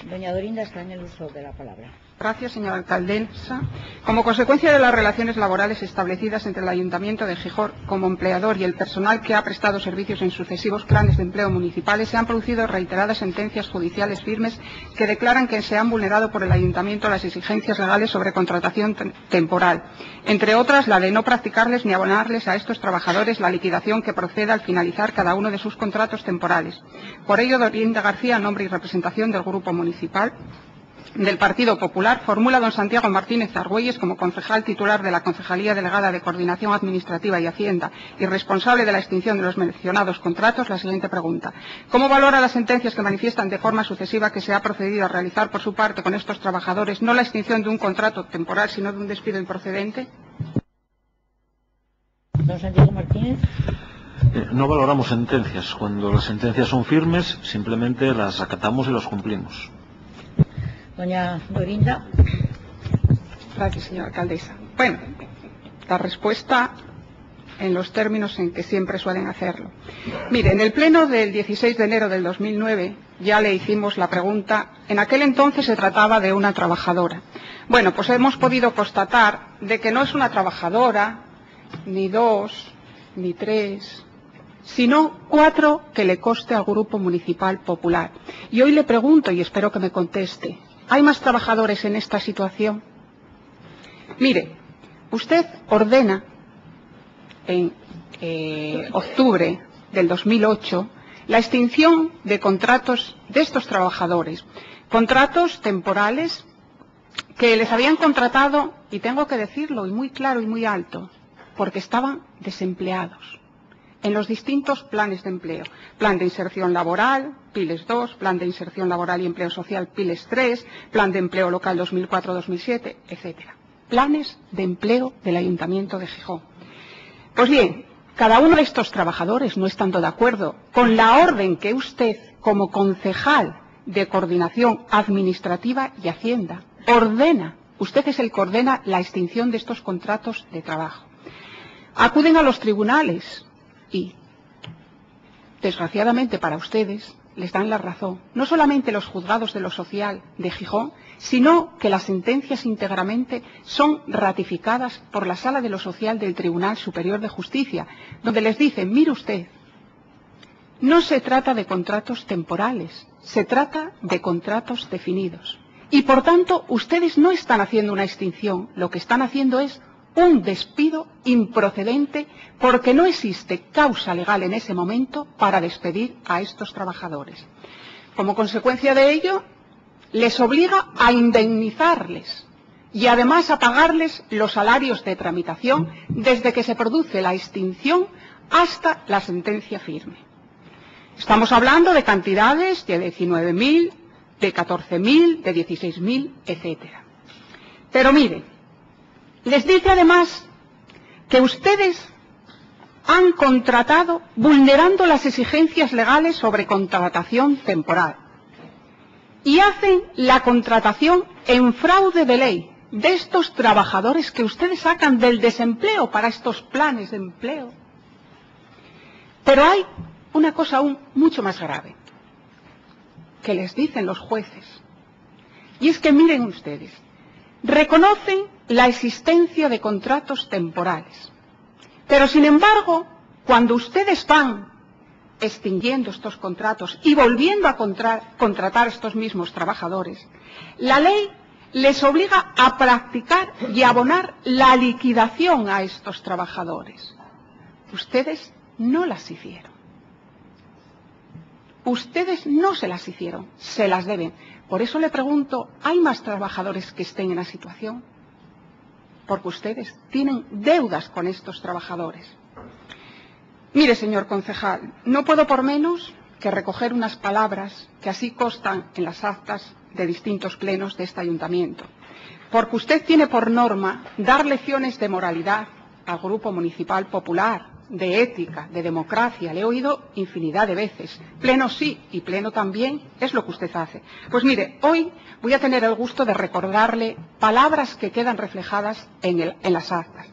Doña Dorinda está en el uso de la palabra. Gracias, señora alcaldesa. Como consecuencia de las relaciones laborales establecidas entre el Ayuntamiento de Gijón como empleador y el personal que ha prestado servicios en sucesivos planes de empleo municipales, se han producido reiteradas sentencias judiciales firmes que declaran que se han vulnerado por el Ayuntamiento las exigencias legales sobre contratación temporal, entre otras la de no practicarles ni abonarles a estos trabajadores la liquidación que proceda al finalizar cada uno de sus contratos temporales. Por ello, Dorinda García, en nombre y representación del Grupo Municipal, del Partido Popular formula don Santiago Martínez Argüelles, como concejal titular de la Concejalía Delegada de Coordinación Administrativa y Hacienda y responsable de la extinción de los mencionados contratos, la siguiente pregunta. ¿Cómo valora las sentencias que manifiestan de forma sucesiva que se ha procedido a realizar por su parte con estos trabajadores no la extinción de un contrato temporal, sino de un despido improcedente? Don Santiago Martínez. No valoramos sentencias. Cuando las sentencias son firmes, simplemente las acatamos y las cumplimos. Doña Dorinda. Gracias, señora alcaldesa. Bueno, la respuesta en los términos en que siempre suelen hacerlo. Mire, en el pleno del 16 de enero del 2009 ya le hicimos la pregunta. En aquel entonces se trataba de una trabajadora. Bueno, pues hemos podido constatar de que no es una trabajadora, ni 2, ni 3, sino 4 que le conste al Grupo Municipal Popular. Y hoy le pregunto, y espero que me conteste, ¿hay más trabajadores en esta situación? Mire, usted ordena en octubre del 2008 la extinción de contratos de estos trabajadores, contratos temporales que les habían contratado, y tengo que decirlo, y muy claro y muy alto, porque estaban desempleados en los distintos planes de empleo. Plan de inserción laboral, PILES 2, Plan de inserción laboral y empleo social, PILES 3, Plan de empleo local 2004-2007, etcétera. Planes de empleo del Ayuntamiento de Gijón. Pues bien, cada uno de estos trabajadores, no estando de acuerdo con la orden que usted, como concejal de Coordinación Administrativa y Hacienda, ordena, usted es el que ordena la extinción de estos contratos de trabajo, acuden a los tribunales y, desgraciadamente para ustedes, les dan la razón. No solamente los juzgados de lo social de Gijón, sino que las sentencias íntegramente son ratificadas por la Sala de lo Social del Tribunal Superior de Justicia, donde les dicen, mire usted, no se trata de contratos temporales, se trata de contratos definidos. Y por tanto, ustedes no están haciendo una extinción, lo que están haciendo es un despido improcedente porque no existe causa legal en ese momento para despedir a estos trabajadores. Como consecuencia de ello, les obliga a indemnizarles y además a pagarles los salarios de tramitación desde que se produce la extinción hasta la sentencia firme. Estamos hablando de cantidades de 19.000, de 14.000, de 16.000, etcétera. Pero miren, les dice además que ustedes han contratado vulnerando las exigencias legales sobre contratación temporal y hacen la contratación en fraude de ley de estos trabajadores que ustedes sacan del desempleo para estos planes de empleo. Pero hay una cosa aún mucho más grave que les dicen los jueces, y es que miren ustedes, reconocen la existencia de contratos temporales, pero sin embargo, cuando ustedes van extinguiendo estos contratos y volviendo a contratar estos mismos trabajadores, la ley les obliga a practicar y abonar la liquidación a estos trabajadores. Ustedes no las hicieron. Ustedes no se las hicieron, se las deben. Por eso le pregunto, ¿hay más trabajadores que estén en la situación? Porque ustedes tienen deudas con estos trabajadores. Mire, señor concejal, no puedo por menos que recoger unas palabras que así constan en las actas de distintos plenos de este ayuntamiento. Porque usted tiene por norma dar lecciones de moralidad al Grupo Municipal Popular, de ética, de democracia. Le he oído infinidad de veces. Pleno sí y pleno también es lo que usted hace. Pues mire, hoy voy a tener el gusto de recordarle palabras que quedan reflejadas en las actas.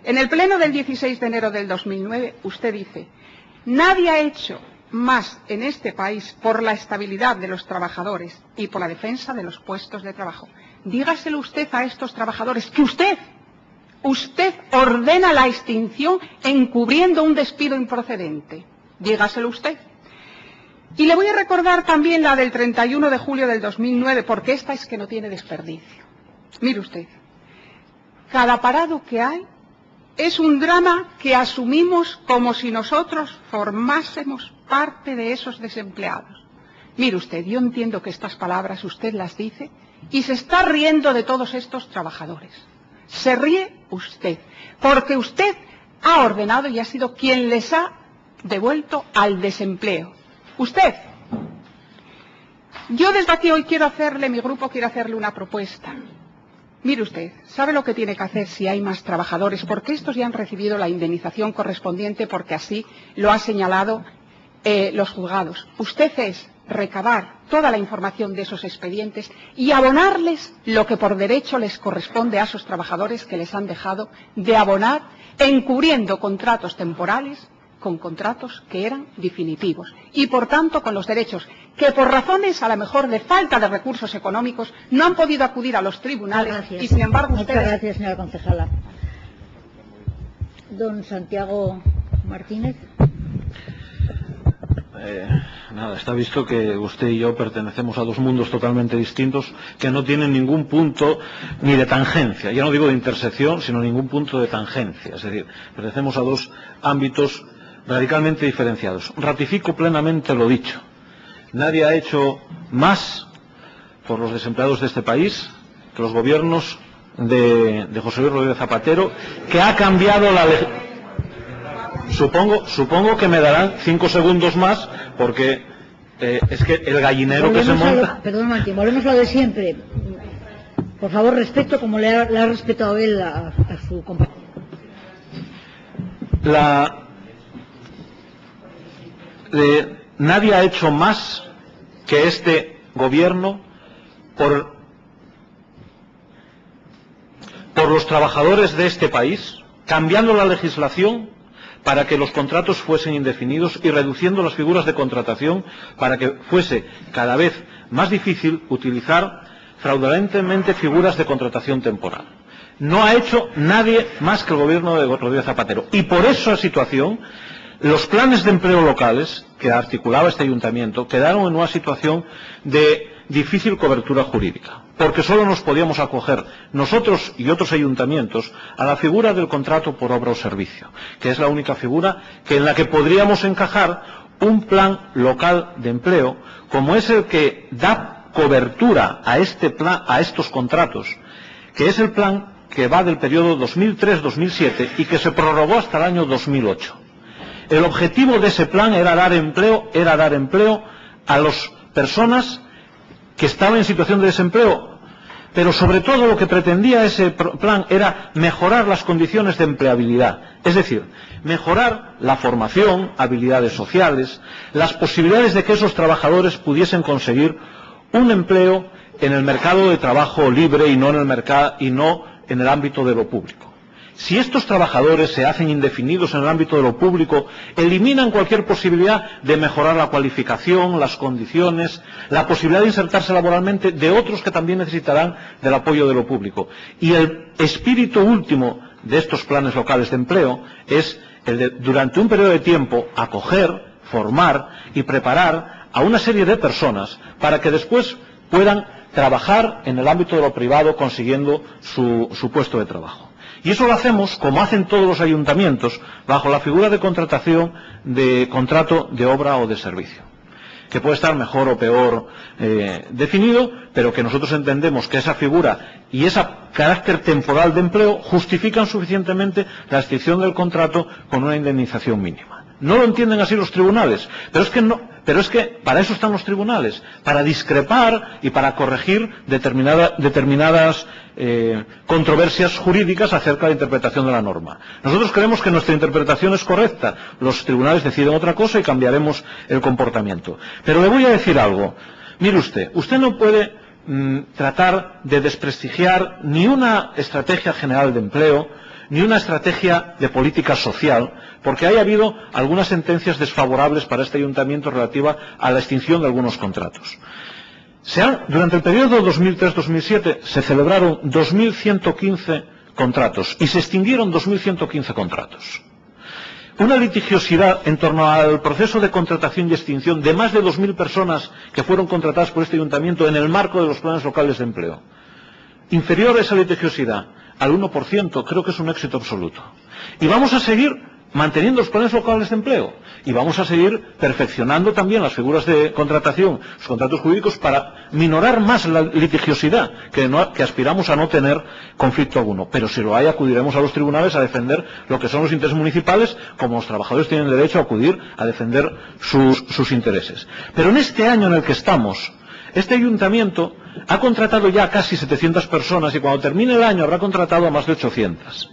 En el pleno del 16 de enero del 2009, usted dice, nadie ha hecho más en este país por la estabilidad de los trabajadores y por la defensa de los puestos de trabajo. Dígaselo usted a estos trabajadores que usted ordena la extinción encubriendo un despido improcedente. Dígaselo usted. Y le voy a recordar también la del 31 de julio del 2009, porque esta es que no tiene desperdicio. Mire usted, cada parado que hay es un drama que asumimos como si nosotros formásemos parte de esos desempleados. Mire usted, yo entiendo que estas palabras usted las dice y se está riendo de todos estos trabajadores. Se ríe usted, porque usted ha ordenado y ha sido quien les ha devuelto al desempleo. Usted. Yo desde aquí hoy mi grupo quiere hacerle una propuesta. Mire usted, ¿sabe lo que tiene que hacer si hay más trabajadores? Porque estos ya han recibido la indemnización correspondiente porque así lo han señalado los juzgados. Usted es recabar toda la información de esos expedientes y abonarles lo que por derecho les corresponde a esos trabajadores que les han dejado de abonar, encubriendo contratos temporales con contratos que eran definitivos y por tanto con los derechos que por razones a lo mejor de falta de recursos económicos no han podido acudir a los tribunales y sin embargo ustedes... Muchas gracias, señora concejala. Don Santiago Martínez. Nada, está visto que usted y yo pertenecemos a dos mundos totalmente distintos que no tienen ningún punto ni de tangencia, ya no digo de intersección, sino ningún punto de tangencia, es decir, pertenecemos a dos ámbitos radicalmente diferenciados. Ratifico plenamente lo dicho. Nadie ha hecho más por los desempleados de este país que los gobiernos de José Luis Rodríguez Zapatero, que ha cambiado la legislación. Supongo que me darán 5 segundos más, porque es que el gallinero que se monta... Perdón, Martín, volvemos a lo de siempre. Por favor, respeto como le ha respetado él a su compañero. Nadie ha hecho más que este gobierno por los trabajadores de este país, cambiando la legislación para que los contratos fuesen indefinidos y reduciendo las figuras de contratación para que fuese cada vez más difícil utilizar fraudulentemente figuras de contratación temporal. No ha hecho nadie más que el gobierno de Rodríguez Zapatero. Y por esa situación, los planes de empleo locales que articulaba este ayuntamiento quedaron en una situación de difícil cobertura jurídica, porque solo nos podíamos acoger nosotros y otros ayuntamientos a la figura del contrato por obra o servicio, que es la única figura en la que podríamos encajar un plan local de empleo, como es el que da cobertura a estos contratos, que es el plan que va del periodo 2003-2007 y que se prorrogó hasta el año 2008. El objetivo de ese plan era dar empleo a las personas que estaban en situación de desempleo, pero sobre todo lo que pretendía ese plan era mejorar las condiciones de empleabilidad, es decir, mejorar la formación, habilidades sociales, las posibilidades de que esos trabajadores pudiesen conseguir un empleo en el mercado de trabajo libre y no en el ámbito de lo público. Si estos trabajadores se hacen indefinidos en el ámbito de lo público, eliminan cualquier posibilidad de mejorar la cualificación, las condiciones, la posibilidad de insertarse laboralmente de otros que también necesitarán del apoyo de lo público. Y el espíritu último de estos planes locales de empleo es el de, durante un periodo de tiempo, acoger, formar y preparar a una serie de personas para que después puedan trabajar en el ámbito de lo privado consiguiendo su puesto de trabajo. Y eso lo hacemos, como hacen todos los ayuntamientos, bajo la figura de contratación de contrato de obra o de servicio, que puede estar mejor o peor definido, pero que nosotros entendemos que esa figura y ese carácter temporal de empleo justifican suficientemente la extinción del contrato con una indemnización mínima. No lo entienden así los tribunales, pero es que para eso están los tribunales, para discrepar y para corregir determinadas controversias jurídicas acerca de la interpretación de la norma. Nosotros creemos que nuestra interpretación es correcta, los tribunales deciden otra cosa y cambiaremos el comportamiento. Pero le voy a decir algo. Mire usted no puede tratar de desprestigiar ni una estrategia general de empleo, ni una estrategia de política social, porque haya habido algunas sentencias desfavorables para este ayuntamiento relativa a la extinción de algunos contratos. Durante el periodo 2003-2007 se celebraron 2.115 contratos y se extinguieron 2.115 contratos. Una litigiosidad en torno al proceso de contratación y extinción de más de 2.000 personas que fueron contratadas por este ayuntamiento en el marco de los planes locales de empleo. Inferior a esa litigiosidad al 1%, creo que es un éxito absoluto. Y vamos a seguir manteniendo los planes locales de empleo, y vamos a seguir perfeccionando también las figuras de contratación, los contratos jurídicos, para minorar más la litigiosidad, que aspiramos a no tener conflicto alguno. Pero si lo hay, acudiremos a los tribunales a defender lo que son los intereses municipales, como los trabajadores tienen derecho a acudir a defender sus intereses. Pero en este año en el que estamos, este ayuntamiento ha contratado ya casi 700 personas, y cuando termine el año habrá contratado a más de 800.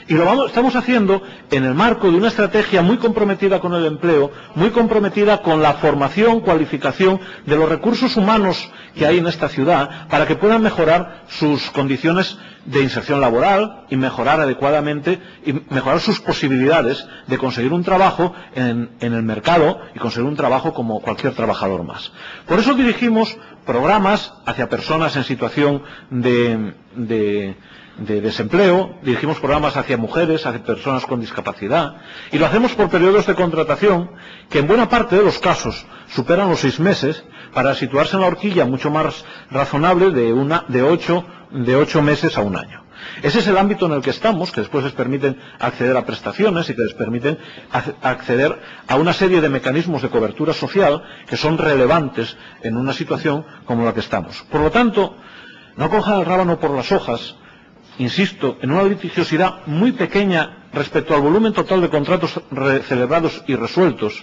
Y estamos haciendo en el marco de una estrategia muy comprometida con el empleo, muy comprometida con la formación, cualificación de los recursos humanos que hay en esta ciudad, para que puedan mejorar sus condiciones de inserción laboral y mejorar adecuadamente y mejorar sus posibilidades de conseguir un trabajo en el mercado y conseguir un trabajo como cualquier trabajador más. Por eso dirigimos programas hacia personas en situación de desempleo, dirigimos programas hacia mujeres, hacia personas con discapacidad, y lo hacemos por periodos de contratación que en buena parte de los casos superan los 6 meses, para situarse en la horquilla mucho más razonable de 8 meses a un año. Ese es el ámbito en el que estamos, que después les permiten acceder a prestaciones y que les permiten acceder a una serie de mecanismos de cobertura social que son relevantes en una situación como la que estamos. Por lo tanto, no cojan el rábano por las hojas. Insisto, en una litigiosidad muy pequeña respecto al volumen total de contratos celebrados y resueltos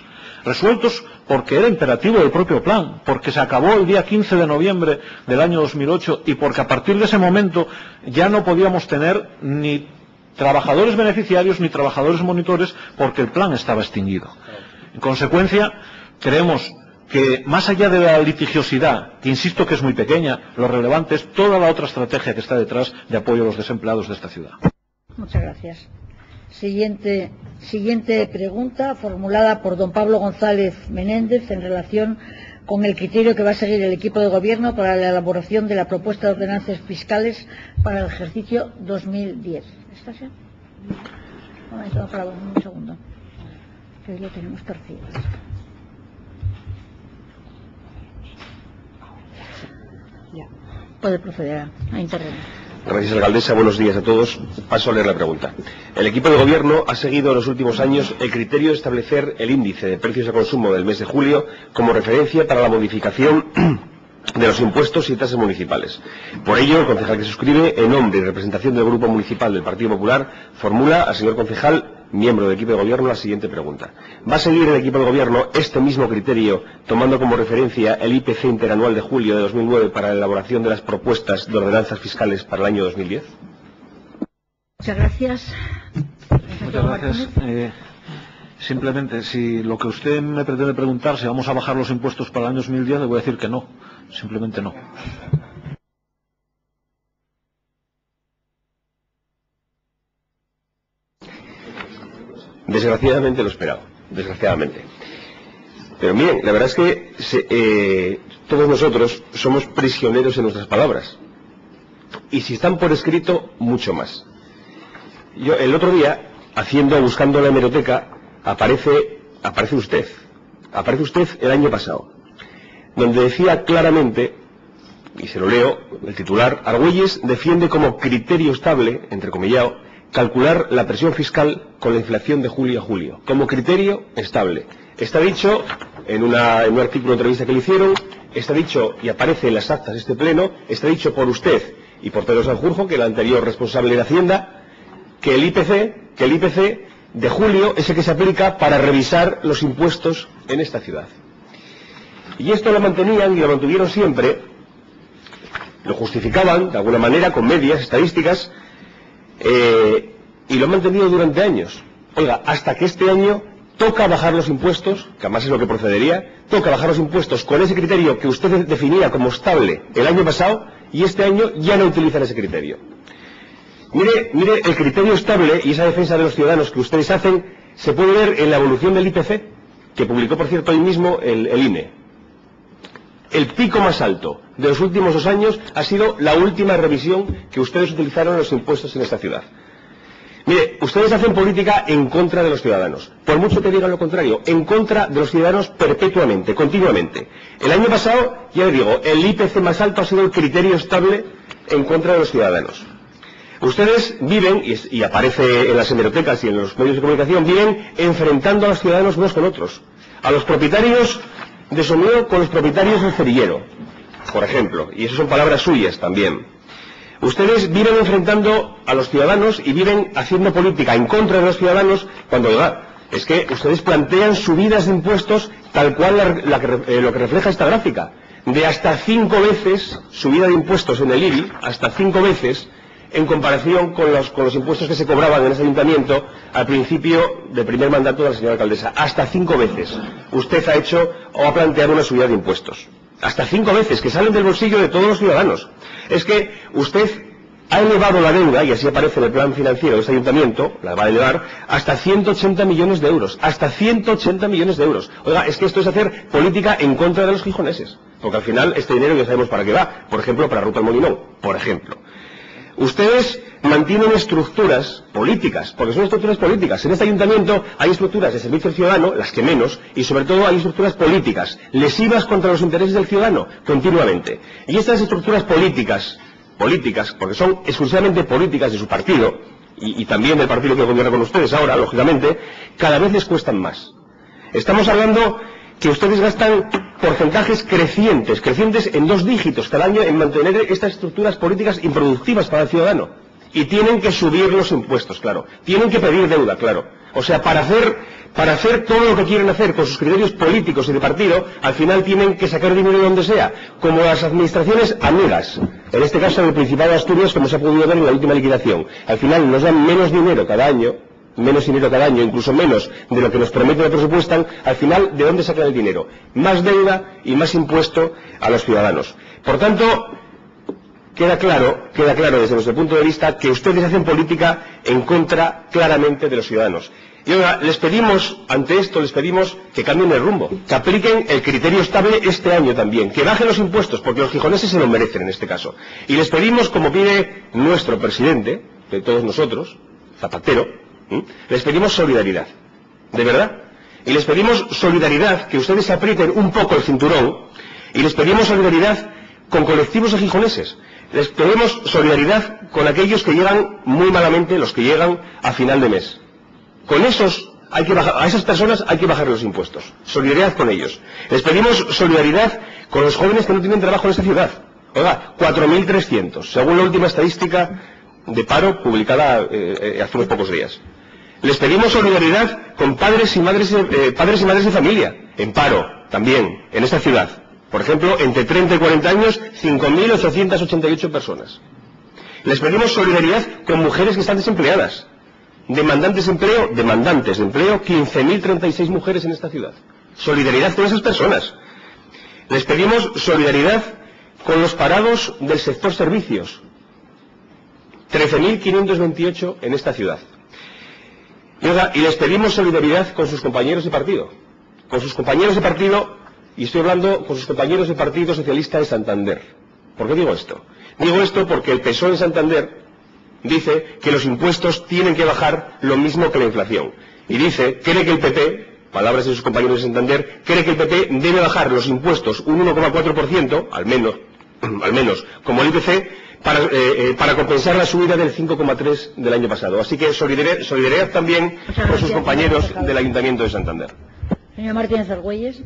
porque era imperativo del propio plan, porque se acabó el día 15 de noviembre del año 2008 y porque a partir de ese momento ya no podíamos tener ni trabajadores beneficiarios ni trabajadores monitores, porque el plan estaba extinguido. En consecuencia, creemos que más allá de la litigiosidad, que insisto que es muy pequeña, lo relevante es toda la otra estrategia que está detrás de apoyo a los desempleados de esta ciudad. Muchas gracias. Siguiente pregunta, formulada por don Pablo González Menéndez, en relación con el criterio que va a seguir el equipo de gobierno para la elaboración de la propuesta de ordenanzas fiscales para el ejercicio 2010. ¿Está ya? Un segundo, que hoy lo tenemos torcido. Puede proceder a intervenir. Gracias, alcaldesa. Buenos días a todos. Paso a leer la pregunta. El equipo de gobierno ha seguido en los últimos años el criterio de establecer el índice de precios de consumo del mes de julio como referencia para la modificación de los impuestos y tasas municipales. Por ello, el concejal que suscribe, en nombre y representación del Grupo Municipal del Partido Popular, formula al señor concejal, miembro del equipo de gobierno, la siguiente pregunta. ¿Va a seguir el equipo de gobierno este mismo criterio, tomando como referencia el IPC interanual de julio de 2009 para la elaboración de las propuestas de ordenanzas fiscales para el año 2010? Muchas gracias. Muchas gracias. Simplemente, si lo que usted me pretende preguntar, si vamos a bajar los impuestos para el año 2010, le voy a decir que no. Simplemente no. Desgraciadamente lo esperaba, desgraciadamente. Pero miren, la verdad es que todos nosotros somos prisioneros en nuestras palabras. Y si están por escrito, mucho más. Yo el otro día, buscando en la hemeroteca, aparece usted el año pasado, donde decía claramente, y se lo leo, el titular: Argüelles defiende como criterio estable, entrecomillado, calcular la presión fiscal con la inflación de julio a julio, como criterio estable. Está dicho en un artículo de entrevista que le hicieron, está dicho, y aparece en las actas de este pleno, está dicho por usted y por Pedro Sanjurjo, que era el anterior responsable de Hacienda, que el IPC de julio es el que se aplica para revisar los impuestos en esta ciudad. Y esto lo mantenían y lo mantuvieron siempre, lo justificaban de alguna manera con medias estadísticas, y lo han mantenido durante años. Oiga, hasta que este año toca bajar los impuestos, que además es lo que procedería, toca bajar los impuestos con ese criterio que usted definía como estable el año pasado, y este año ya no utilizan ese criterio. Mire el criterio estable y esa defensa de los ciudadanos que ustedes hacen se puede ver en la evolución del IPC, que publicó por cierto hoy mismo el INE. El pico más alto de los últimos 2 años ha sido la última revisión que ustedes utilizaron en los impuestos en esta ciudad. Mire, ustedes hacen política en contra de los ciudadanos, por mucho que digan lo contrario, en contra de los ciudadanos perpetuamente, continuamente. El año pasado, ya le digo, el IPC más alto ha sido el criterio estable en contra de los ciudadanos. Ustedes viven, y aparece en las hemerotecas y en los medios de comunicación, viven enfrentando a los ciudadanos unos con otros. A los propietarios de Somio con los propietarios del cerillero, por ejemplo, y eso son palabras suyas también. Ustedes viven enfrentando a los ciudadanos y viven haciendo política en contra de los ciudadanos cuando es que ustedes plantean subidas de impuestos tal cual lo que refleja esta gráfica, de hasta 5 veces subida de impuestos en el IBI, hasta 5 veces en comparación con los impuestos que se cobraban en ese ayuntamiento al principio del primer mandato de la señora alcaldesa. Hasta 5 veces usted ha hecho o ha planteado una subida de impuestos. Hasta 5 veces, que salen del bolsillo de todos los ciudadanos. Es que usted ha elevado la deuda, y así aparece en el plan financiero de este ayuntamiento, la va a elevar hasta 180 millones de euros. Hasta 180 millones de euros. Oiga, es que esto es hacer política en contra de los gijoneses. Porque al final este dinero ya sabemos para qué va. Por ejemplo, para Ruta al Molinón, por ejemplo. Ustedes mantienen estructuras políticas, porque son estructuras políticas. En este ayuntamiento hay estructuras de servicio al ciudadano, las que menos, y sobre todo hay estructuras políticas, lesivas contra los intereses del ciudadano, continuamente. Y estas estructuras políticas, porque son exclusivamente políticas de su partido, y también del partido que gobierna con ustedes ahora, lógicamente, cada vez les cuestan más. Estamos hablando que ustedes gastan porcentajes crecientes en 2 dígitos cada año en mantener estas estructuras políticas improductivas para el ciudadano. Y tienen que subir los impuestos, claro. Tienen que pedir deuda, claro. O sea, para hacer todo lo que quieren hacer con sus criterios políticos y de partido, al final tienen que sacar dinero de donde sea, como las administraciones amigas. En este caso, en el Principado de Asturias, como se ha podido ver en la última liquidación. Al final nos dan menos dinero cada año, incluso menos de lo que nos prometen o presupuestan. Al final, ¿de dónde sacan el dinero? Más deuda y más impuesto a los ciudadanos. Por tanto, queda claro desde nuestro punto de vista que ustedes hacen política en contra claramente de los ciudadanos. Y ahora ante esto les pedimos que cambien el rumbo, que apliquen el criterio estable este año también, que bajen los impuestos, porque los gijoneses se lo merecen en este caso. Y les pedimos, como pide nuestro presidente, de todos nosotros, Zapatero, les pedimos solidaridad, de verdad. Y les pedimos solidaridad, que ustedes aprieten un poco el cinturón, y les pedimos solidaridad con colectivos de gijoneses. Les pedimos solidaridad con aquellos que llegan muy malamente, los que llegan a final de mes. Con a esas personas hay que bajar los impuestos. Solidaridad con ellos. Les pedimos solidaridad con los jóvenes que no tienen trabajo en esta ciudad. Oiga, 4.300, según la última estadística de paro publicada hace unos pocos días. Les pedimos solidaridad con padres y madres de familia, en paro, también, en esta ciudad. Por ejemplo, entre 30 y 40 años, 5.888 personas. Les pedimos solidaridad con mujeres que están desempleadas. Demandantes de empleo, 15.036 mujeres en esta ciudad. Solidaridad con esas personas. Les pedimos solidaridad con los parados del sector servicios. 13.528 en esta ciudad. Y les pedimos solidaridad con sus compañeros de partido. Y estoy hablando con sus compañeros de Partido Socialista de Santander. ¿Por qué digo esto? Digo esto porque el PSOE en Santander dice que los impuestos tienen que bajar lo mismo que la inflación. Y cree que el PP, palabras de sus compañeros de Santander, cree que el PP debe bajar los impuestos un 1,4%, al menos, como el IPC, para compensar la subida del 5,3% del año pasado. Así que solidaridad también con sus compañeros del Ayuntamiento de Santander. Señor Martínez Argüelles.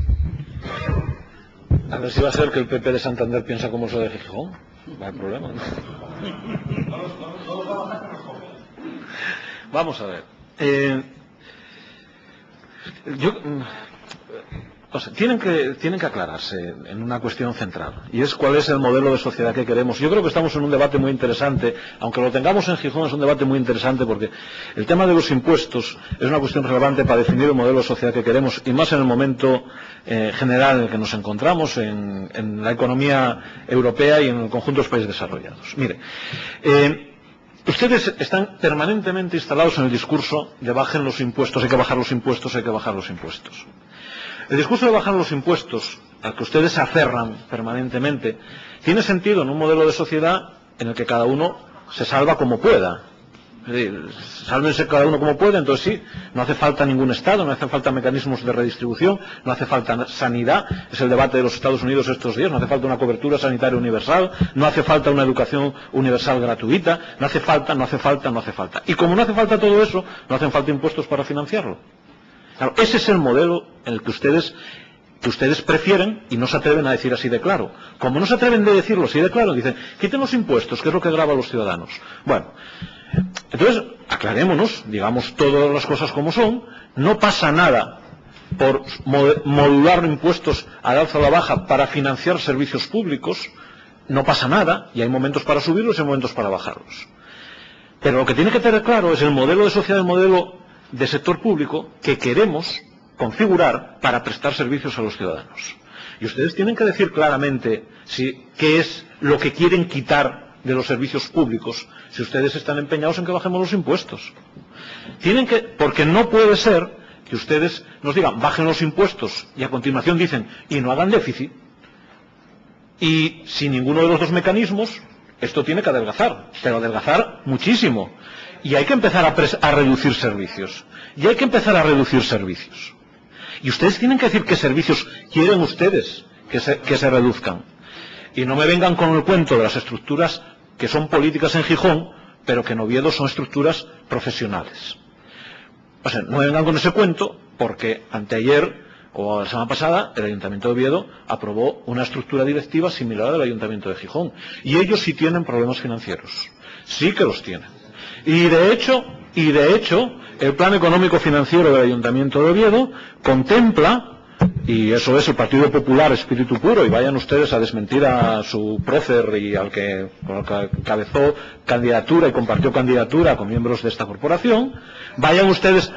A ver si va a ser que el PP de Santander piensa como eso de Gijón. No hay problema, ¿no? Vamos a ver. Tienen que aclararse en una cuestión central, y es cuál es el modelo de sociedad que queremos. Yo creo que estamos en un debate muy interesante, aunque lo tengamos en Gijón, es un debate muy interesante porque el tema de los impuestos es una cuestión relevante para definir el modelo de sociedad que queremos, y más en el momento general en el que nos encontramos en la economía europea y en el conjunto de los países desarrollados. Mire, ustedes están permanentemente instalados en el discurso de bajen los impuestos, hay que bajar los impuestos, hay que bajar los impuestos. El discurso de bajar los impuestos, al que ustedes se aferran permanentemente, tiene sentido en un modelo de sociedad en el que cada uno se salva como pueda. Es decir, sálvense cada uno como puede, entonces sí, no hace falta ningún Estado, no hace falta mecanismos de redistribución, no hace falta sanidad, es el debate de los Estados Unidos estos días, no hace falta una cobertura sanitaria universal, no hace falta una educación universal gratuita, no hace falta. Y como no hace falta todo eso, no hacen falta impuestos para financiarlo. Claro, ese es el modelo en el que ustedes prefieren y no se atreven a decir así de claro. Como no se atreven a decirlo así de claro, dicen, quiten los impuestos, que es lo que grava a los ciudadanos. Bueno, entonces, aclarémonos, digamos todas las cosas como son, no pasa nada por modular impuestos al alza o a la baja para financiar servicios públicos, no pasa nada, y hay momentos para subirlos y hay momentos para bajarlos. Pero lo que tiene que tener claro es el modelo de sociedad, el modelo de sector público que queremos configurar para prestar servicios a los ciudadanos. Y ustedes tienen que decir claramente qué es lo que quieren quitar de los servicios públicos si ustedes están empeñados en que bajemos los impuestos. Porque no puede ser que ustedes nos digan, bajen los impuestos, y a continuación dicen, y no hagan déficit, y sin ninguno de los dos mecanismos, esto tiene que adelgazar, pero adelgazar muchísimo. Y hay que empezar a reducir servicios. Y ustedes tienen que decir qué servicios quieren ustedes que se reduzcan. Y no me vengan con el cuento de las estructuras que son políticas en Gijón, pero que en Oviedo son estructuras profesionales. O sea, no me vengan con ese cuento, porque anteayer o la semana pasada el Ayuntamiento de Oviedo aprobó una estructura directiva similar al Ayuntamiento de Gijón. Y ellos sí tienen problemas financieros. Sí que los tienen. Y de hecho, el plan económico financiero del Ayuntamiento de Oviedo contempla, y eso es el Partido Popular espíritu puro, y vayan ustedes a desmentir a su prócer y al que cabezó candidatura y compartió candidatura con miembros de esta corporación, vayan ustedes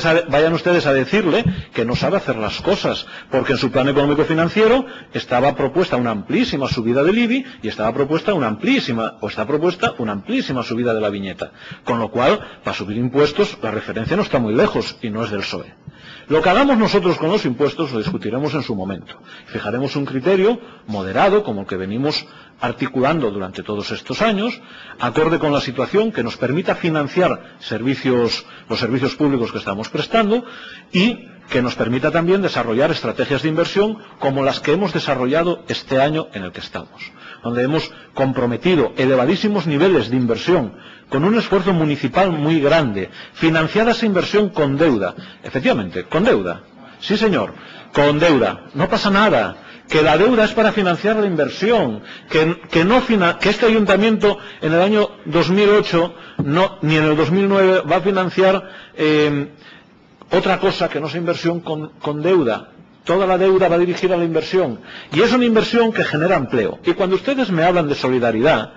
a decirle que no sabe hacer las cosas, porque en su plan económico financiero estaba propuesta una amplísima subida del IBI y está propuesta una amplísima subida de la viñeta, con lo cual, para subir impuestos, la referencia no está muy lejos y no es del PSOE. Lo que hagamos nosotros con los impuestos lo discutiremos en su momento. Fijaremos un criterio moderado, como el que venimos articulando durante todos estos años, acorde con la situación, que nos permita financiar los servicios públicos que estamos prestando y que nos permita también desarrollar estrategias de inversión como las que hemos desarrollado este año en el que estamos, donde hemos comprometido elevadísimos niveles de inversión con un esfuerzo municipal muy grande, financiada esa inversión con deuda. Efectivamente, con deuda. Sí, señor, con deuda. No pasa nada. Que la deuda es para financiar la inversión. Que este ayuntamiento en el año 2008 ni en el 2009 va a financiar otra cosa que no sea inversión con deuda. Toda la deuda va dirigida a la inversión. Y es una inversión que genera empleo. Y cuando ustedes me hablan de solidaridad,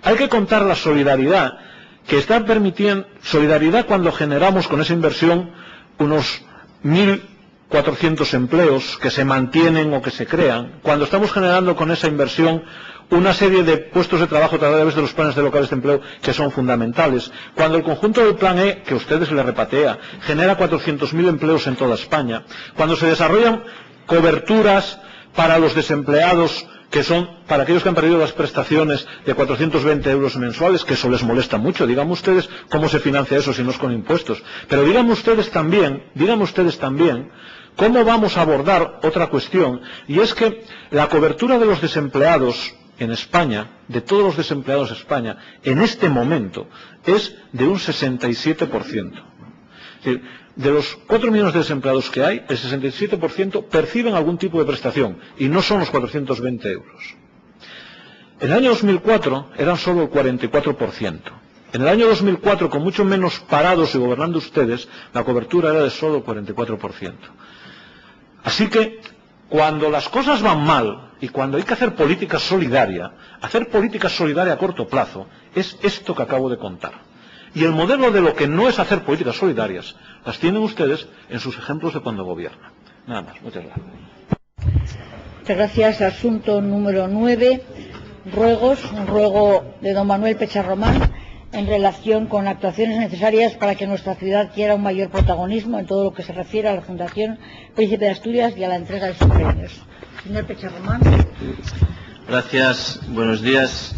hay que contar la solidaridad que está permitiendo, solidaridad cuando generamos con esa inversión unos 1.400 empleos que se mantienen o que se crean, cuando estamos generando con esa inversión una serie de puestos de trabajo a través de los planes de locales de empleo que son fundamentales, cuando el conjunto del plan E, que a ustedes le repatea, genera 400.000 empleos en toda España, cuando se desarrollan coberturas para los desempleados, que son para aquellos que han perdido las prestaciones de 420 euros mensuales, que eso les molesta mucho. Díganme ustedes cómo se financia eso si no es con impuestos. Pero díganme ustedes también cómo vamos a abordar otra cuestión, y es que la cobertura de los desempleados en España, de todos los desempleados de España, en este momento es de un 67%. Es decir, de los 4 millones de desempleados que hay, el 67% perciben algún tipo de prestación, y no son los 420 euros. En el año 2004 eran solo el 44%. En el año 2004, con mucho menos parados y gobernando ustedes, la cobertura era de solo el 44%. Así que, cuando las cosas van mal, y cuando hay que hacer política solidaria a corto plazo, es esto que acabo de contar. Y el modelo de lo que no es hacer políticas solidarias, las tienen ustedes en sus ejemplos de cuando gobiernan. Nada más. Muchas gracias. Muchas gracias. Asunto número 9. Ruegos. Un ruego de don Manuel Pecharromán en relación con actuaciones necesarias para que nuestra ciudad quiera un mayor protagonismo en todo lo que se refiere a la Fundación Príncipe de Asturias y a la entrega de sus premios. Señor Pecharromán. Gracias. Buenos días.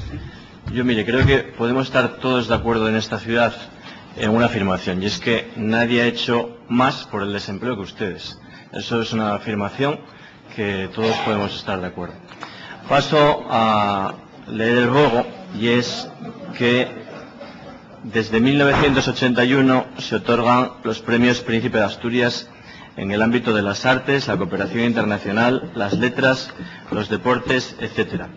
Yo, mire, creo que podemos estar todos de acuerdo en esta ciudad en una afirmación, y es que nadie ha hecho más por el desempleo que ustedes. Eso es una afirmación que todos podemos estar de acuerdo. Paso a leer el ruego, y es que desde 1981 se otorgan los premios Príncipe de Asturias en el ámbito de las artes, la cooperación internacional, las letras, los deportes, etcétera.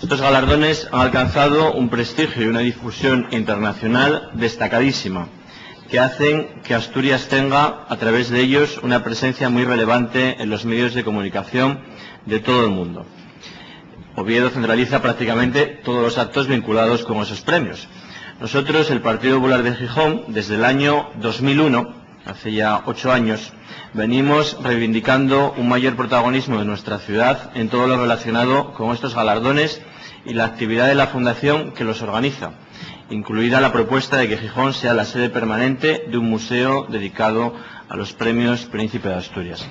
Estos galardones han alcanzado un prestigio y una difusión internacional destacadísima, que hacen que Asturias tenga, a través de ellos, una presencia muy relevante en los medios de comunicación de todo el mundo. Oviedo centraliza prácticamente todos los actos vinculados con esos premios. Nosotros, el Partido Popular de Gijón, desde el año 2001, hace ya 8 años, venimos reivindicando un mayor protagonismo de nuestra ciudad en todo lo relacionado con estos galardones y la actividad de la Fundación que los organiza, incluida la propuesta de que Gijón sea la sede permanente de un museo dedicado a los premios Príncipe de Asturias.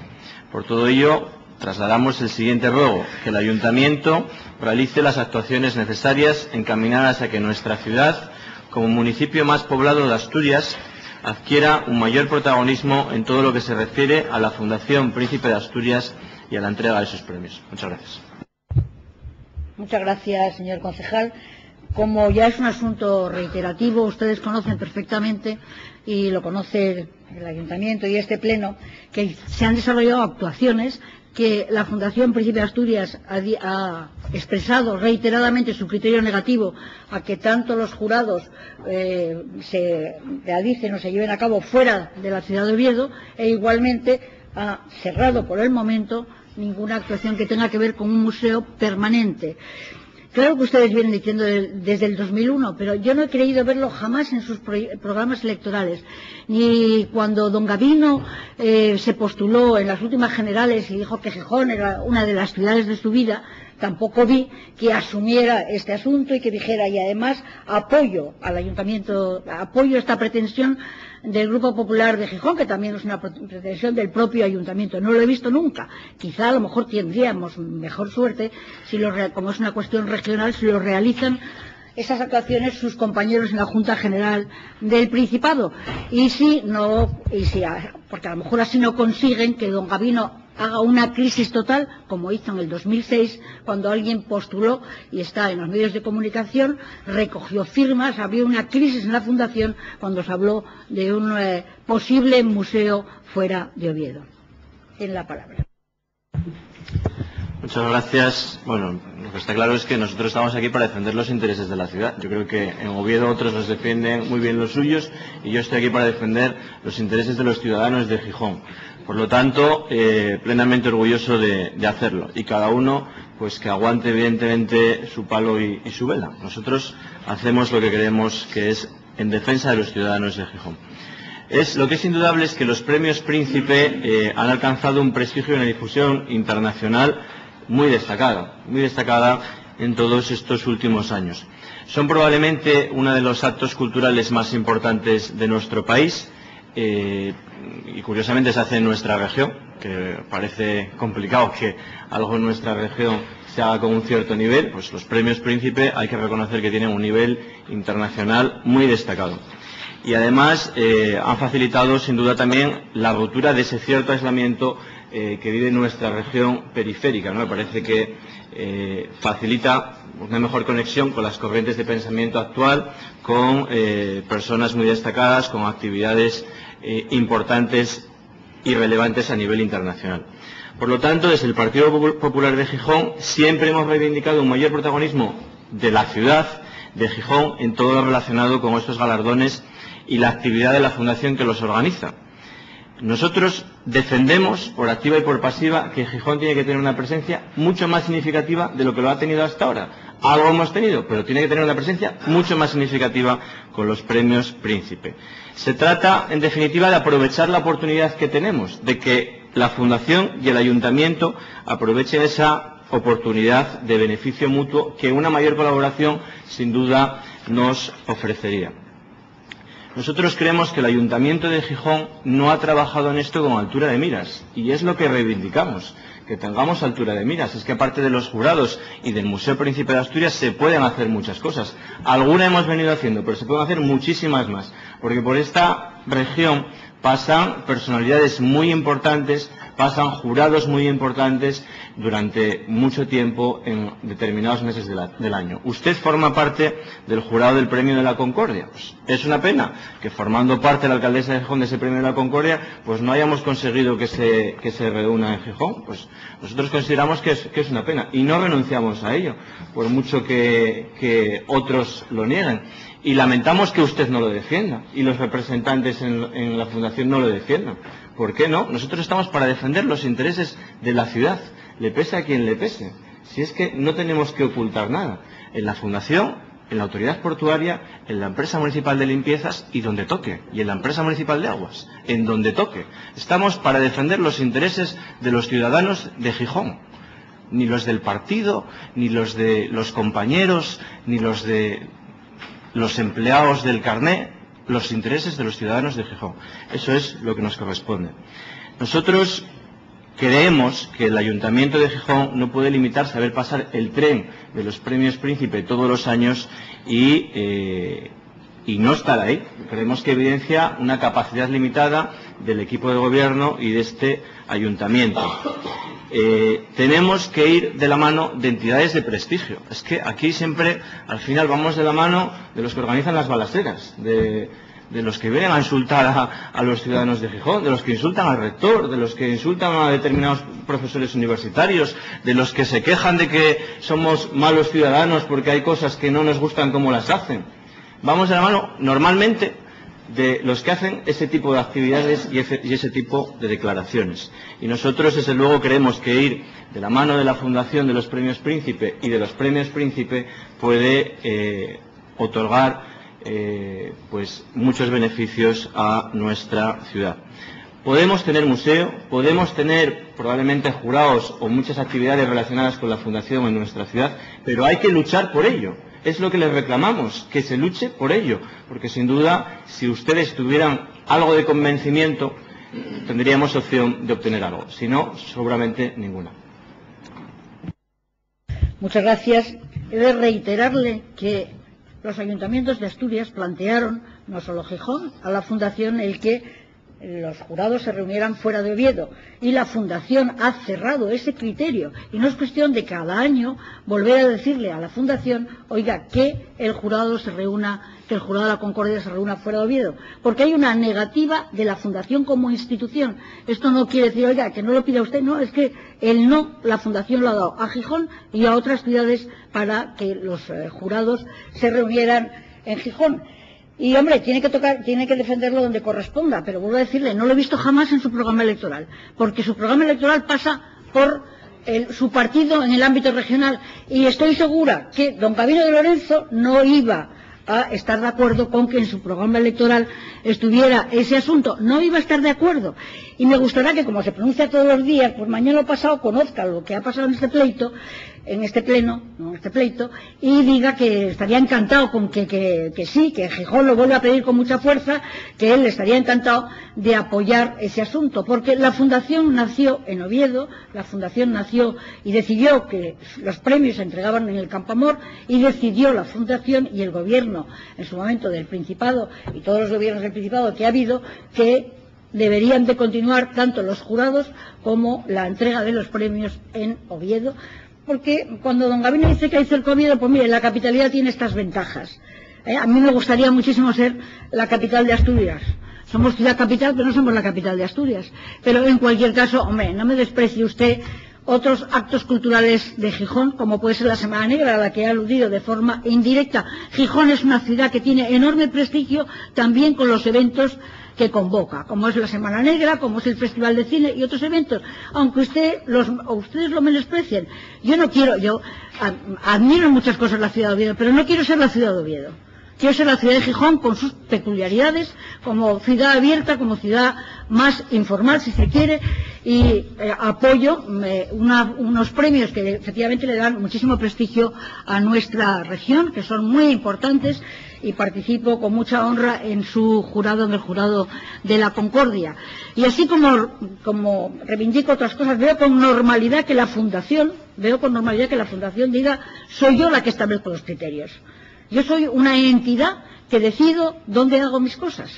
Por todo ello, trasladamos el siguiente ruego: que el Ayuntamiento realice las actuaciones necesarias encaminadas a que nuestra ciudad, como municipio más poblado de Asturias, adquiera un mayor protagonismo en todo lo que se refiere a la Fundación Príncipe de Asturias y a la entrega de sus premios. Muchas gracias. Muchas gracias, señor concejal. Como ya es un asunto reiterativo, ustedes conocen perfectamente, y lo conoce el Ayuntamiento y este Pleno, que se han desarrollado actuaciones que la Fundación Príncipe de Asturias ha expresado reiteradamente su criterio negativo a que tanto los jurados se realicen o se lleven a cabo fuera de la ciudad de Oviedo, e igualmente ha cerrado por el momento ninguna actuación que tenga que ver con un museo permanente. Claro que ustedes vienen diciendo desde el 2001, pero yo no he creído verlo jamás en sus programas electorales. Ni cuando don Gabino se postuló en las últimas generales y dijo que Gijón era una de las ciudades de su vida, tampoco vi que asumiera este asunto y que dijera, y además apoyo al Ayuntamiento, apoyo esta pretensión del Grupo Popular de Gijón, que también es una pretensión del propio Ayuntamiento. No lo he visto nunca. Quizá a lo mejor tendríamos mejor suerte, si como es una cuestión regional, si lo realizan esas actuaciones sus compañeros en la Junta General del Principado. Porque a lo mejor así no consiguen que don Gabino haga una crisis total, como hizo en el 2006, cuando alguien postuló y está en los medios de comunicación, recogió firmas, había una crisis en la Fundación cuando se habló de un posible museo fuera de Oviedo. Tiene la palabra. Muchas gracias. Bueno, lo que está claro es que nosotros estamos aquí para defender los intereses de la ciudad. Yo creo que en Oviedo otros los defienden muy bien los suyos, y yo estoy aquí para defender los intereses de los ciudadanos de Gijón. Por lo tanto, plenamente orgulloso de hacerlo, y cada uno pues que aguante evidentemente su palo y su vela. Nosotros hacemos lo que creemos que es en defensa de los ciudadanos de Gijón. Lo que es indudable es que los premios Príncipe han alcanzado un prestigio y una difusión internacional muy destacada en todos estos últimos años. Son probablemente uno de los actos culturales más importantes de nuestro país, y curiosamente se hace en nuestra región, que parece complicado que algo en nuestra región se haga con un cierto nivel. Pues los premios Príncipe hay que reconocer que tienen un nivel internacional muy destacado. Y además han facilitado sin duda también la ruptura de ese cierto aislamiento que vive nuestra región periférica, ¿no? Me parece que facilita una mejor conexión con las corrientes de pensamiento actual, con personas muy destacadas, con actividades importantes y relevantes a nivel internacional. Por lo tanto, desde el Partido Popular de Gijón siempre hemos reivindicado un mayor protagonismo de la ciudad de Gijón en todo lo relacionado con estos galardones y la actividad de la Fundación que los organiza. Nosotros defendemos, por activa y por pasiva, que Gijón tiene que tener una presencia mucho más significativa de lo que lo ha tenido hasta ahora. Algo hemos tenido, pero tiene que tener una presencia mucho más significativa con los premios Príncipe. Se trata, en definitiva, de aprovechar la oportunidad que tenemos, de que la Fundación y el Ayuntamiento aprovechen esa oportunidad de beneficio mutuo que una mayor colaboración, sin duda, nos ofrecería. Nosotros creemos que el Ayuntamiento de Gijón no ha trabajado en esto con altura de miras, y es lo que reivindicamos, que tengamos altura de miras. Es que aparte de los jurados y del Museo Príncipe de Asturias se pueden hacer muchas cosas. Alguna hemos venido haciendo, pero se pueden hacer muchísimas más, porque por esta región pasan personalidades muy importantes, pasan jurados muy importantes durante mucho tiempo en determinados meses del año. Usted forma parte del jurado del Premio de la Concordia. Pues es una pena que formando parte la alcaldesa de Gijón de ese Premio de la Concordia, pues no hayamos conseguido que se reúna en Gijón. Pues nosotros consideramos que es una pena y no renunciamos a ello, por mucho que otros lo nieguen. Y lamentamos que usted no lo defienda y los representantes en la Fundación no lo defiendan. ¿Por qué no? Nosotros estamos para defender los intereses de la ciudad, le pese a quien le pese. Si es que no tenemos que ocultar nada. En la Fundación, en la Autoridad Portuaria, en la Empresa Municipal de Limpiezas y donde toque. Y en la Empresa Municipal de Aguas, en donde toque. Estamos para defender los intereses de los ciudadanos de Gijón. Ni los del partido, ni los de los compañeros, ni los de los empleados del carné, los intereses de los ciudadanos de Gijón. Eso es lo que nos corresponde. Nosotros creemos que el Ayuntamiento de Gijón no puede limitarse a ver pasar el tren de los Premios Príncipe todos los años y no estar ahí. Creemos que evidencia una capacidad limitada del equipo de gobierno y de este Ayuntamiento. Tenemos que ir de la mano de entidades de prestigio. Es que aquí siempre, al final, vamos de la mano de los que organizan las balaceras, de los que vienen a insultar a los ciudadanos de Gijón, de los que insultan al rector, de los que insultan a determinados profesores universitarios, de los que se quejan de que somos malos ciudadanos porque hay cosas que no nos gustan como las hacen. Vamos de la mano, normalmente, de los que hacen ese tipo de actividades y ese tipo de declaraciones. Y nosotros, desde luego, creemos que ir de la mano de la Fundación de los Premios Príncipe y de los Premios Príncipe puede otorgar pues muchos beneficios a nuestra ciudad. Podemos tener museo, podemos tener probablemente jurados o muchas actividades relacionadas con la Fundación en nuestra ciudad, pero hay que luchar por ello. Es lo que les reclamamos, que se luche por ello, porque sin duda, si ustedes tuvieran algo de convencimiento, tendríamos opción de obtener algo. Si no, seguramente ninguna. Muchas gracias. He de reiterarle que los ayuntamientos de Asturias plantearon, no solo Gijón, a la Fundación el que los jurados se reunieran fuera de Oviedo, y la Fundación ha cerrado ese criterio, y no es cuestión de cada año volver a decirle a la Fundación, oiga, que el jurado se reúna, que el jurado de la Concordia se reúna fuera de Oviedo, porque hay una negativa de la Fundación como institución. Esto no quiere decir, oiga, que no lo pida usted, no, es que el no, la Fundación lo ha dado a Gijón y a otras ciudades para que los jurados se reunieran en Gijón. Y, hombre, tiene que defenderlo donde corresponda, pero vuelvo a decirle, no lo he visto jamás en su programa electoral, porque su programa electoral pasa por su partido en el ámbito regional, y estoy segura que don Gabino de Lorenzo no iba a estar de acuerdo con que en su programa electoral estuviera ese asunto, no iba a estar de acuerdo, y me gustaría que, como se pronuncia todos los días, pues mañana o pasado conozca lo que ha pasado en este pleito, en este pleno, no en este pleito, y diga que estaría encantado con que sí, que Gijón lo vuelve a pedir con mucha fuerza, que él estaría encantado de apoyar ese asunto, porque la Fundación nació en Oviedo, la Fundación nació y decidió que los premios se entregaban en el Campoamor, y decidió la Fundación y el gobierno en su momento del Principado y todos los gobiernos del Principado que ha habido, que deberían de continuar tanto los jurados como la entrega de los premios en Oviedo, porque cuando don Gabino dice que hizo el Oviedo, pues mire, la capitalidad tiene estas ventajas. A mí me gustaría muchísimo ser la capital de Asturias. Somos ciudad capital, pero no somos la capital de Asturias. Pero en cualquier caso, hombre, no me desprecie usted otros actos culturales de Gijón, como puede ser la Semana Negra, a la que ha aludido de forma indirecta. Gijón es una ciudad que tiene enorme prestigio también con los eventos que convoca, como es la Semana Negra, como es el Festival de Cine y otros eventos, aunque ustedes lo menosprecien. Yo admiro muchas cosas la ciudad de Oviedo, pero no quiero ser la ciudad de Oviedo. Quiero ser la ciudad de Gijón con sus peculiaridades, como ciudad abierta, como ciudad más informal, si se quiere, y apoyo unos premios que efectivamente le dan muchísimo prestigio a nuestra región, que son muy importantes, y participo con mucha honra en su jurado, en el jurado de la Concordia. Y así como reivindico otras cosas, veo con normalidad que la Fundación diga: soy yo la que establezco los criterios. Yo soy una entidad que decido dónde hago mis cosas.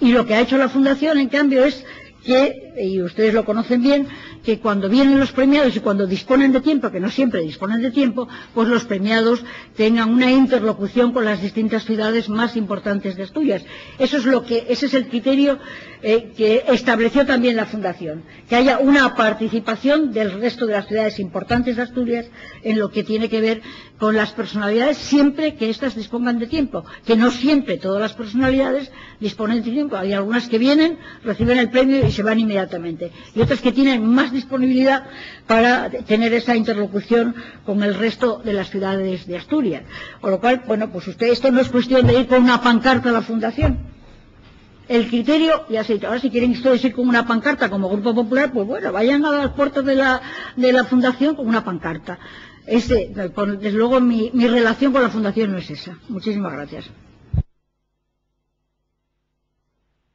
Y lo que ha hecho la Fundación, en cambio, es que, y ustedes lo conocen bien, que cuando vienen los premiados y cuando disponen de tiempo, que no siempre disponen de tiempo, pues los premiados tengan una interlocución con las distintas ciudades más importantes de Asturias. Ese es el criterio que estableció también la Fundación, que haya una participación del resto de las ciudades importantes de Asturias en lo que tiene que ver con las personalidades, siempre que éstas dispongan de tiempo, que no siempre todas las personalidades disponen de tiempo. Hay algunas que vienen, reciben el premio y se van inmediatamente, y otras que tienen más disponibilidad para tener esa interlocución con el resto de las ciudades de Asturias. Con lo cual, bueno, pues esto no es cuestión de ir con una pancarta a la Fundación. El criterio, ya se ha dicho. Ahora, si quieren ustedes ir con una pancarta como Grupo Popular, pues bueno, vayan a las puertas de la Fundación con una pancarta. Desde luego mi relación con la Fundación no es esa. Muchísimas gracias.